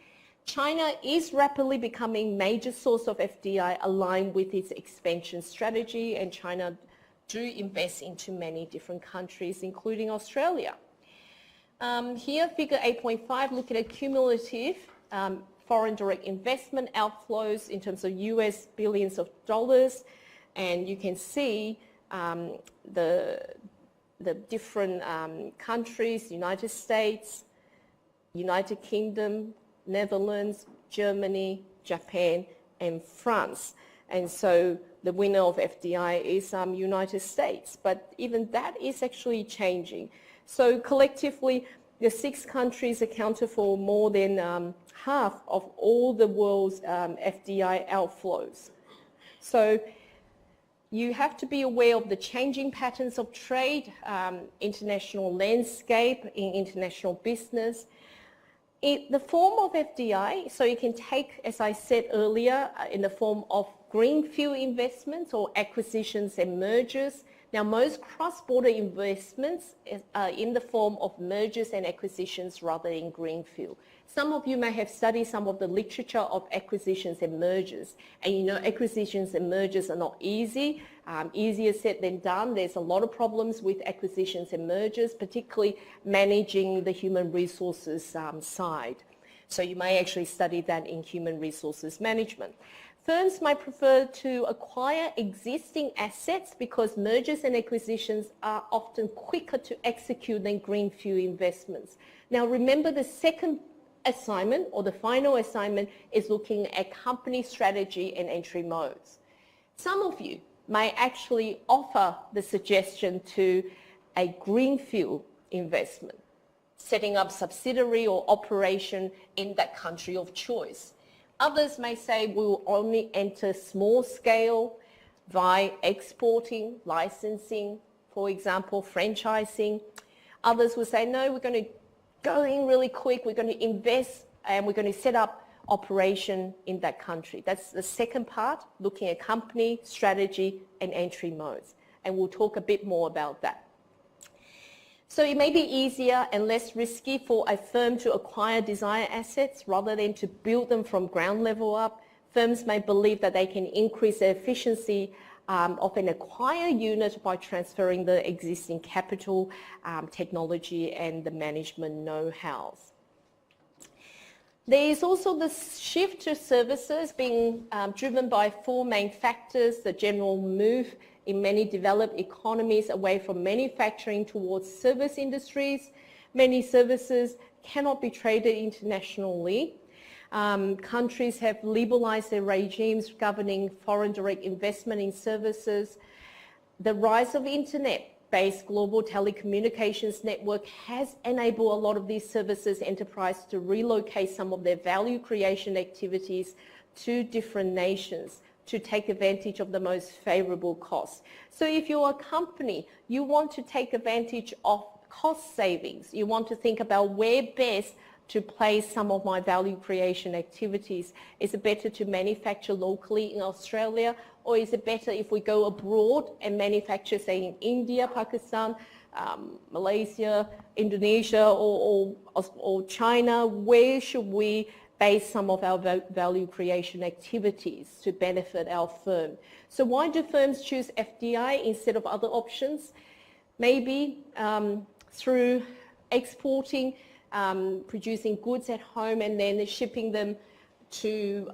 China is rapidly becoming a major source of FDI aligned with its expansion strategy, and China do invest into many different countries, including Australia. Here, figure 8.5, look at a cumulative foreign direct investment outflows in terms of US billions of dollars, and you can see the different countries: United States, United Kingdom, Netherlands, Germany, Japan, and France. And so the winner of FDI is United States, but even that is actually changing. So collectively, the 6 countries accounted for more than half of all the world's FDI outflows. So you have to be aware of the changing patterns of trade, international landscape in international business. The form of FDI, so you can take, as I said earlier, in the form of greenfield investments or acquisitions and mergers. Now, most cross-border investments are in the form of mergers and acquisitions rather than greenfield. Some of you may have studied some of the literature of acquisitions and mergers. And you know, acquisitions and mergers are not easy, easier said than done. There's a lot of problems with acquisitions and mergers, particularly managing the human resources side. So you may actually study that in human resources management. Firms might prefer to acquire existing assets because mergers and acquisitions are often quicker to execute than greenfield investments. Now remember, the second assignment or the final assignment is looking at company strategy and entry modes. Some of you may actually offer the suggestion to a greenfield investment, setting up subsidiary or operation in that country of choice. Others may say we will only enter small scale via exporting, licensing, for example, franchising. Others will say, no, we're going to go in really quick, we're going to invest and we're going to set up operation in that country. That's the second part, looking at company, strategy and entry modes. And we'll talk a bit more about that. So it may be easier and less risky for a firm to acquire desired assets rather than to build them from ground level up. Firms may believe that they can increase the efficiency of an acquired unit by transferring the existing capital, technology and the management know-hows. There is also the shift to services being driven by four main factors: the general move in many developed economies away from manufacturing towards service industries. Many services cannot be traded internationally. Countries have liberalized their regimes governing foreign direct investment in services. The rise of internet-based global telecommunications network has enabled a lot of these services enterprises to relocate some of their value creation activities to different nations to take advantage of the most favorable costs. So if you're a company, you want to take advantage of cost savings. You want to think about where best to place some of my value creation activities. Is it better to manufacture locally in Australia, or is it better if we go abroad and manufacture, say, in India, Pakistan, Malaysia, Indonesia, or China? Where should we base some of our value creation activities to benefit our firm? So why do firms choose FDI instead of other options? Maybe through exporting, producing goods at home and then shipping them to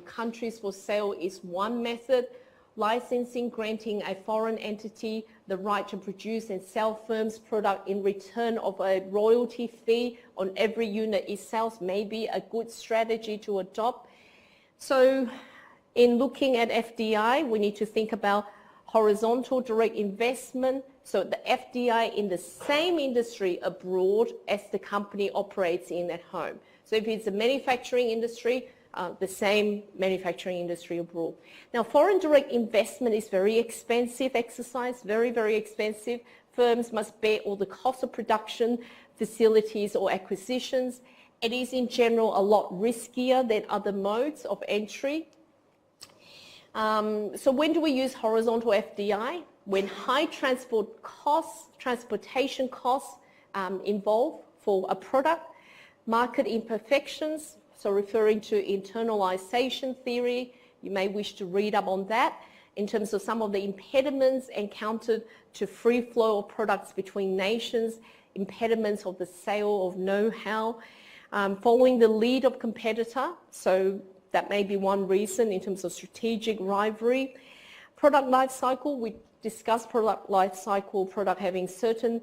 countries for sale is one method. Licensing, granting a foreign entity the right to produce and sell firm's product in return of a royalty fee on every unit it sells may be a good strategy to adopt. So in looking at FDI, we need to think about horizontal direct investment. So the FDI in the same industry abroad as the company operates in at home. So if it's a manufacturing industry, the same manufacturing industry abroad. Now, foreign direct investment is very expensive exercise, very, very expensive. Firms must bear all the cost of production, facilities or acquisitions. It is in general a lot riskier than other modes of entry. So when do we use horizontal FDI? When high transportation costs involved for a product, market imperfections, so referring to internalization theory, you may wish to read up on that in terms of some of the impediments encountered to free flow of products between nations, impediments of the sale of know-how, following the lead of competitor, so that may be one reason in terms of strategic rivalry. Product life cycle, we discussed product life cycle, product having certain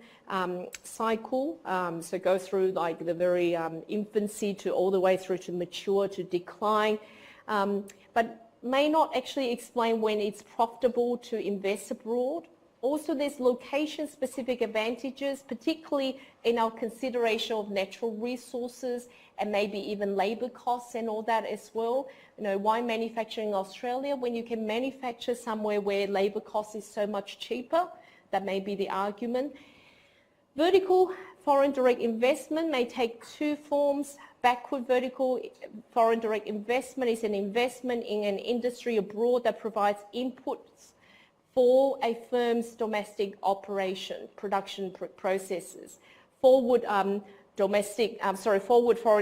cycle, so go through like the very infancy to all the way through to mature to decline, but may not actually explain when it's profitable to invest abroad. Also, there's location-specific advantages, particularly in our consideration of natural resources and maybe even labor costs and all that as well. You know, why manufacture in Australia when you can manufacture somewhere where labor cost is so much cheaper? That may be the argument. Vertical foreign direct investment may take two forms. Backward vertical foreign direct investment is an investment in an industry abroad that provides inputs for a firm's domestic operation, production processes. Forward foreign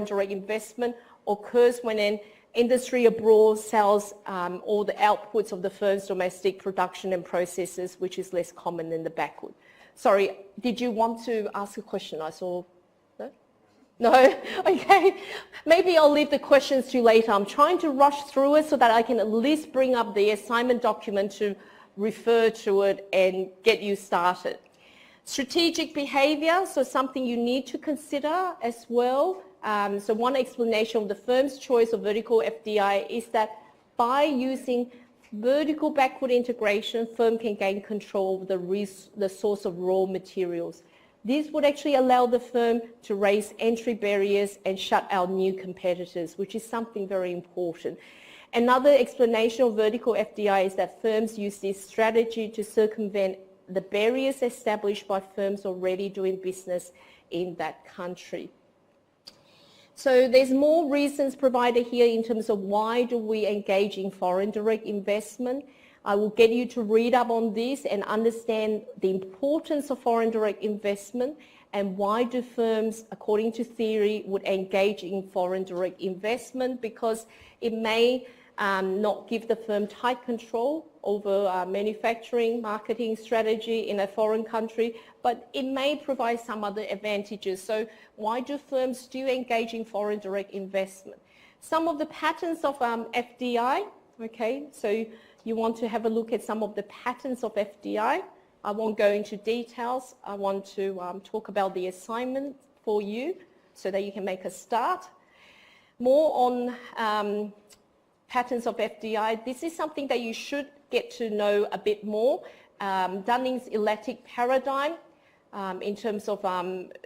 direct investment occurs when an industry abroad sells all the outputs of the firm's domestic production and processes, which is less common than the backward. Sorry, did you want to ask a question? I saw, no? No? Okay. Maybe I'll leave the questions to later. I'm trying to rush through it so that I can at least bring up the assignment document to refer to it and get you started. Strategic behavior, so something you need to consider as well. So one explanation of the firm's choice of vertical FDI is that by using vertical backward integration, firm can gain control of the source of raw materials. This would actually allow the firm to raise entry barriers and shut out new competitors, which is something very important. Another explanation of vertical FDI is that firms use this strategy to circumvent the barriers established by firms already doing business in that country. So there's more reasons provided here in terms of why do we engage in foreign direct investment. I will get you to read up on this and understand the importance of foreign direct investment and why do firms, according to theory, would engage in foreign direct investment, because it may not give the firm tight control over manufacturing, marketing strategy in a foreign country, but it may provide some other advantages. So why do firms engage in foreign direct investment? Some of the patterns of FDI, okay, so you want to have a look at some of the patterns of FDI. I won't go into details. I want to talk about the assignment for you so that you can make a start. More on patterns of FDI. This is something that you should get to know a bit more. Dunning's electric paradigm in terms of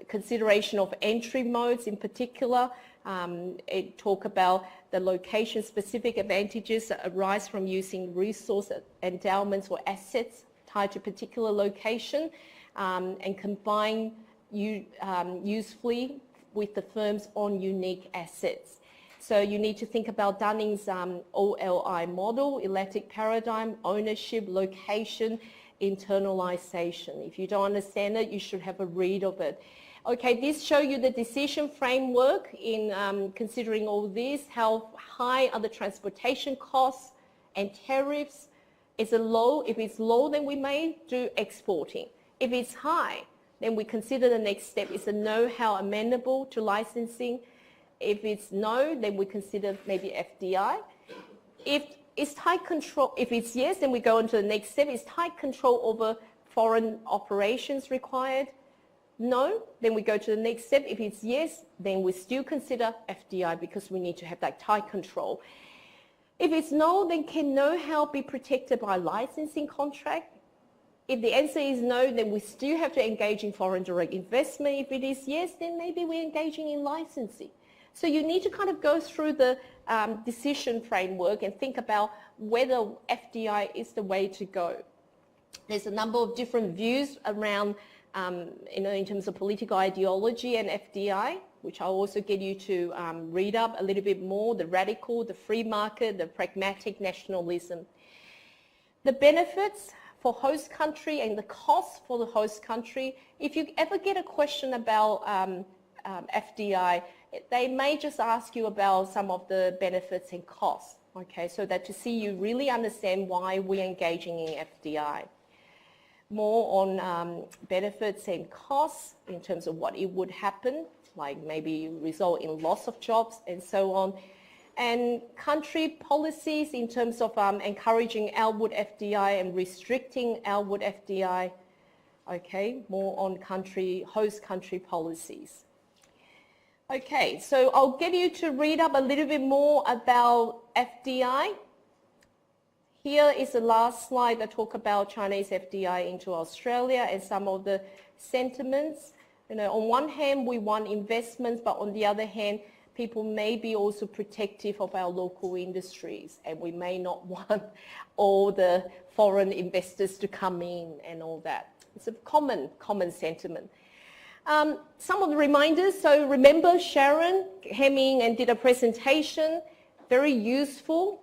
consideration of entry modes in particular. It talk about the location-specific advantages that arise from using resource endowments or assets tied to a particular location and combine usefully with the firm's own unique assets. So you need to think about Dunning's OLI model, electric paradigm, ownership, location, internalization. If you don't understand it, you should have a read of it. Okay, this shows you the decision framework in considering all this, how high are the transportation costs and tariffs. Is it low? If it's low, then we may do exporting. If it's high, then we consider the next step is the know-how amenable to licensing. If it's no, then we consider maybe FDI. If it's tight control, if it's yes, then we go on to the next step. Is tight control over foreign operations required? No, then we go to the next step. If it's yes, then we still consider FDI because we need to have that tight control. If it's no, then can know-how be protected by licensing contract? If the answer is no, then we still have to engage in foreign direct investment. If it is yes, then maybe we're engaging in licensing. So you need to kind of go through the decision framework and think about whether FDI is the way to go. There's a number of different views around, in terms of political ideology and FDI, which I'll also get you to read up a little bit more, the radical, the free market, the pragmatic nationalism. The benefits for host country and the costs for the host country. If you ever get a question about FDI, they may just ask you about some of the benefits and costs, okay, so that to see you really understand why we're engaging in FDI. More on benefits and costs in terms of what it would happen, like maybe result in loss of jobs and so on. And country policies in terms of encouraging outward FDI and restricting outward FDI, okay, more on host country policies. Okay, so I'll get you to read up a little bit more about FDI. Here is the last slide that talk about Chinese FDI into Australia and some of the sentiments. You know, on one hand, we want investments, but on the other hand, people may be also protective of our local industries, and we may not want all the foreign investors to come in and all that. It's a common sentiment. Some of the reminders, so remember Sharon came in and did a presentation, very useful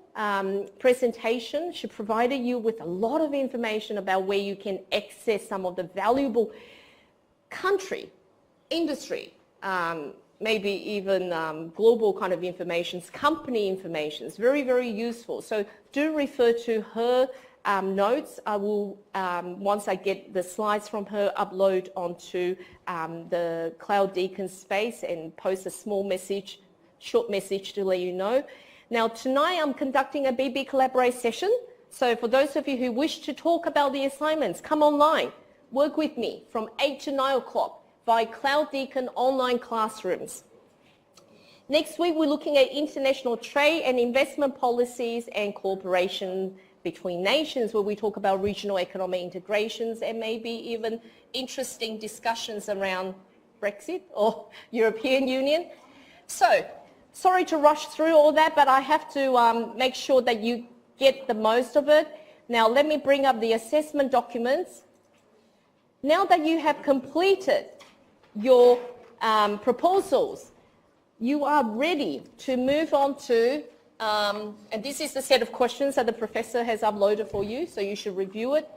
presentation. She provided you with a lot of information about where you can access some of the valuable country, industry, maybe even global kind of information, company information. It's very, very useful. So do refer to her notes. I will, once I get the slides from her, upload onto the Cloud Deacon space and post a small message, short message to let you know. Now tonight I'm conducting a BB Collaborate session. So for those of you who wish to talk about the assignments, come online, work with me from 8 to 9 o'clock via Cloud Deacon online classrooms. Next week we're looking at international trade and investment policies and cooperation between nations, where we talk about regional economic integrations and maybe even interesting discussions around Brexit or European Union. So, sorry to rush through all that, but I have to make sure that you get the most of it. Now, let me bring up the assessment documents. Now that you have completed your proposals, you are ready to move on to, and this is the set of questions that the professor has uploaded for you, so you should review it.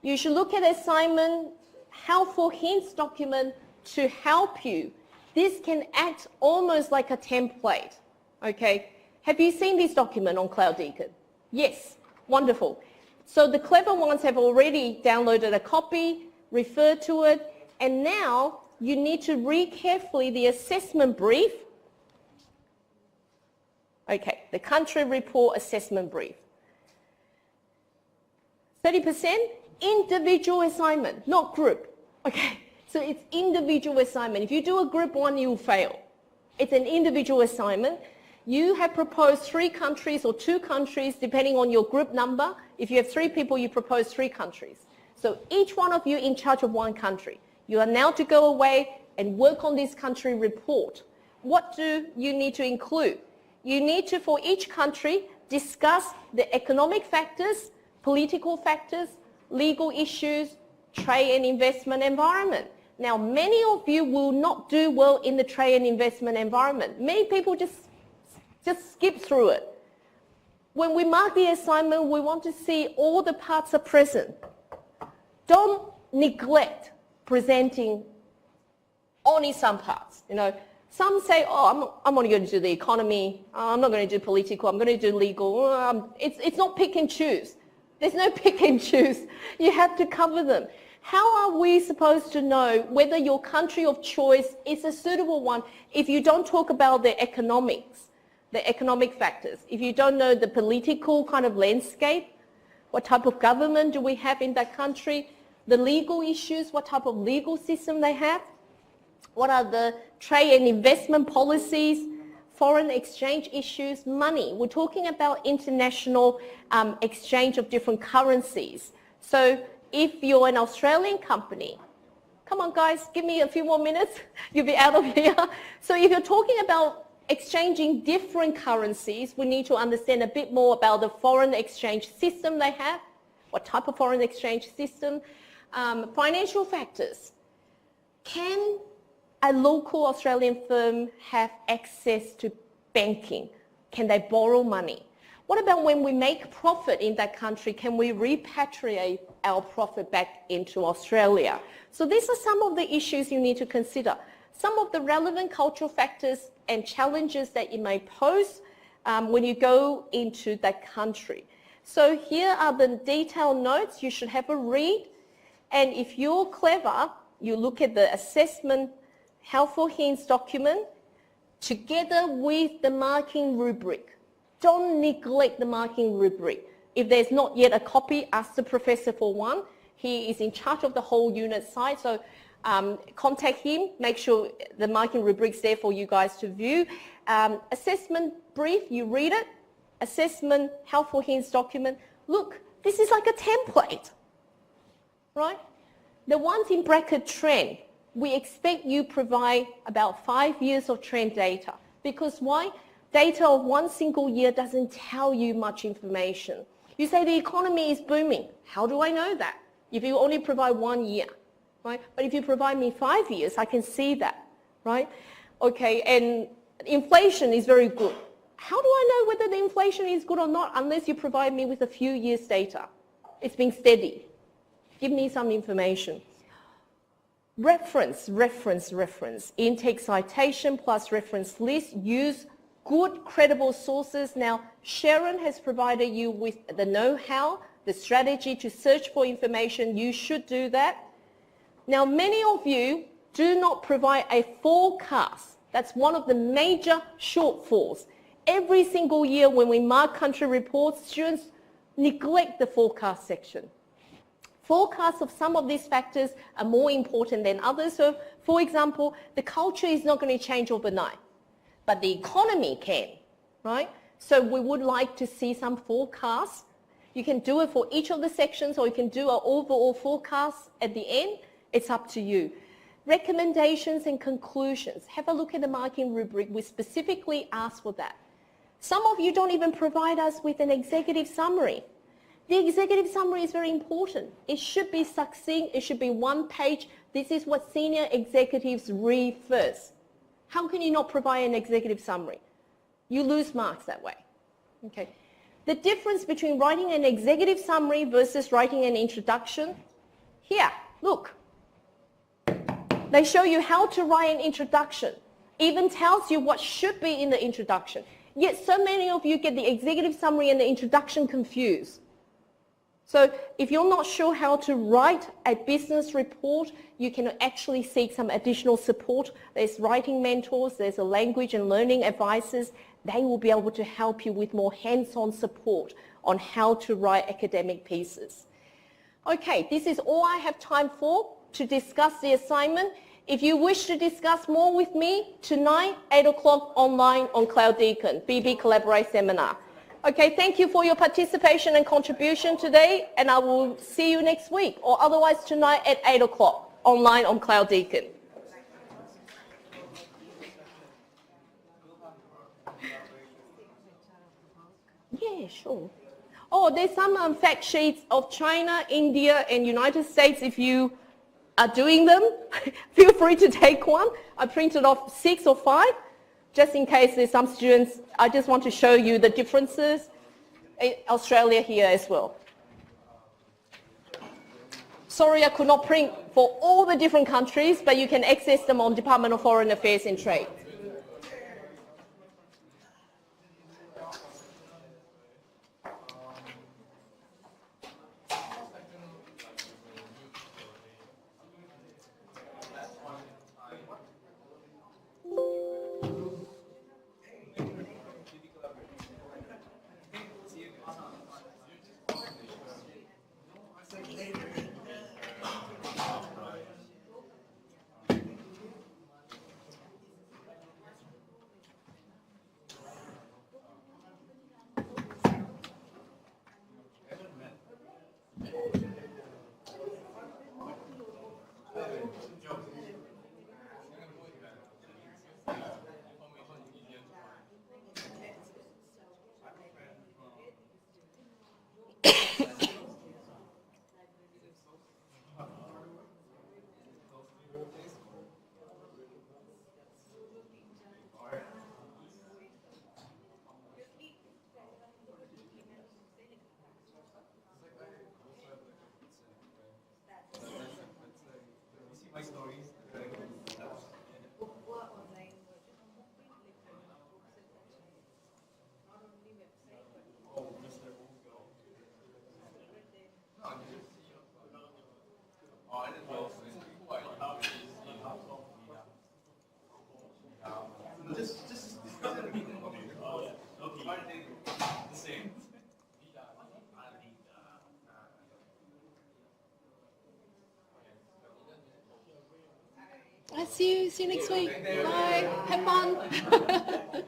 You should look at assignment helpful hints document to help you. This can act almost like a template, okay? Have you seen this document on CloudDeacon? Yes, wonderful. So the clever ones have already downloaded a copy, referred to it, and now you need to read carefully the assessment brief. Okay, the country report assessment brief. 30% individual assignment, not group. Okay, so it's individual assignment. If you do a group one, you'll fail. It's an individual assignment. You have proposed 3 countries or 2 countries, depending on your group number. If you have 3 people, you propose 3 countries. So each one of you in charge of 1 country. You are now to go away and work on this country report. What do you need to include? You need to, for each country, discuss the economic factors, political factors, legal issues, trade and investment environment. Now, many of you will not do well in the trade and investment environment. Many people just skip through it. When we mark the assignment, we want to see all the parts are present. Don't neglect presenting only some parts. You know, some say, oh, I'm only going to do the economy. I'm not going to do political. I'm going to do legal. It's not pick and choose. There's no pick and choose. You have to cover them. How are we supposed to know whether your country of choice is a suitable one if you don't talk about the economics, the economic factors? If you don't know the political kind of landscape, what type of government do we have in that country, the legal issues, what type of legal system they have, what are the trade and investment policies, foreign exchange issues, money. We're talking about international exchange of different currencies. So if you're an Australian company, come on guys, give me a few more minutes, you'll be out of here. So if you're talking about exchanging different currencies, we need to understand a bit more about the foreign exchange system they have, what type of foreign exchange system, financial factors. Can a local Australian firm have access to banking? Can they borrow money? What about when we make profit in that country? Can we repatriate our profit back into Australia? So these are some of the issues you need to consider. Some of the relevant cultural factors and challenges that you may pose when you go into that country. So here are the detailed notes. You should have a read. And if you're clever, you look at the assessment helpful hints document together with the marking rubric. Don't neglect the marking rubric. If there's not yet a copy, ask the professor for one. He is in charge of the whole unit site, so contact him. Make sure the marking rubric's there for you guys to view. Assessment brief, you read it. Assessment helpful hints document. Look, this is like a template, right? The ones in bracket trend, we expect you provide about 5 years of trend data. Because why? Data of one single year doesn't tell you much information. You say the economy is booming. How do I know that? If you only provide 1 year, right? But if you provide me 5 years, I can see that, right? Okay, and inflation is very good. How do I know whether the inflation is good or not unless you provide me with a few years data? It's been steady. Give me some information. Reference. Intake citation plus reference list. Use good credible sources. Now, Sharon has provided you with the know-how, the strategy to search for information. You should do that. Now, many of you do not provide a forecast. That's one of the major shortfalls. Every single year when we mark country reports, students neglect the forecast section. Forecasts of some of these factors are more important than others. So, for example, the culture is not going to change overnight, but the economy can, right? So we would like to see some forecasts. You can do it for each of the sections, or you can do an overall forecast at the end. It's up to you. Recommendations and conclusions. Have a look at the marking rubric. We specifically ask for that. Some of you don't even provide us with an executive summary. The executive summary is very important. It should be succinct. It should be one page. This is what senior executives read first. How can you not provide an executive summary? You lose marks that way. Okay. The difference between writing an executive summary versus writing an introduction, here, look. They show you how to write an introduction, even tells you what should be in the introduction. Yet so many of you get the executive summary and the introduction confused. So if you're not sure how to write a business report, you can actually seek some additional support. There's writing mentors, there's a language and learning advisors. They will be able to help you with more hands-on support on how to write academic pieces. Okay, this is all I have time for to discuss the assignment. If you wish to discuss more with me, tonight, 8 o'clock online on Cloud Deacon, BB Collaborate Seminar. Okay, thank you for your participation and contribution today, and I will see you next week, or otherwise tonight at 8 o'clock online on Cloud Deacon. Yeah, sure. Oh, there's some fact sheets of China, India, and United States. If you are doing them, feel free to take one. I printed off 6 or 5, just in case there's some students. I just want to show you the differences in Australia here as well. Sorry, I could not print for all the different countries, but you can access them on Department of Foreign Affairs and Trade. I'll see you next week. Bye. Have fun.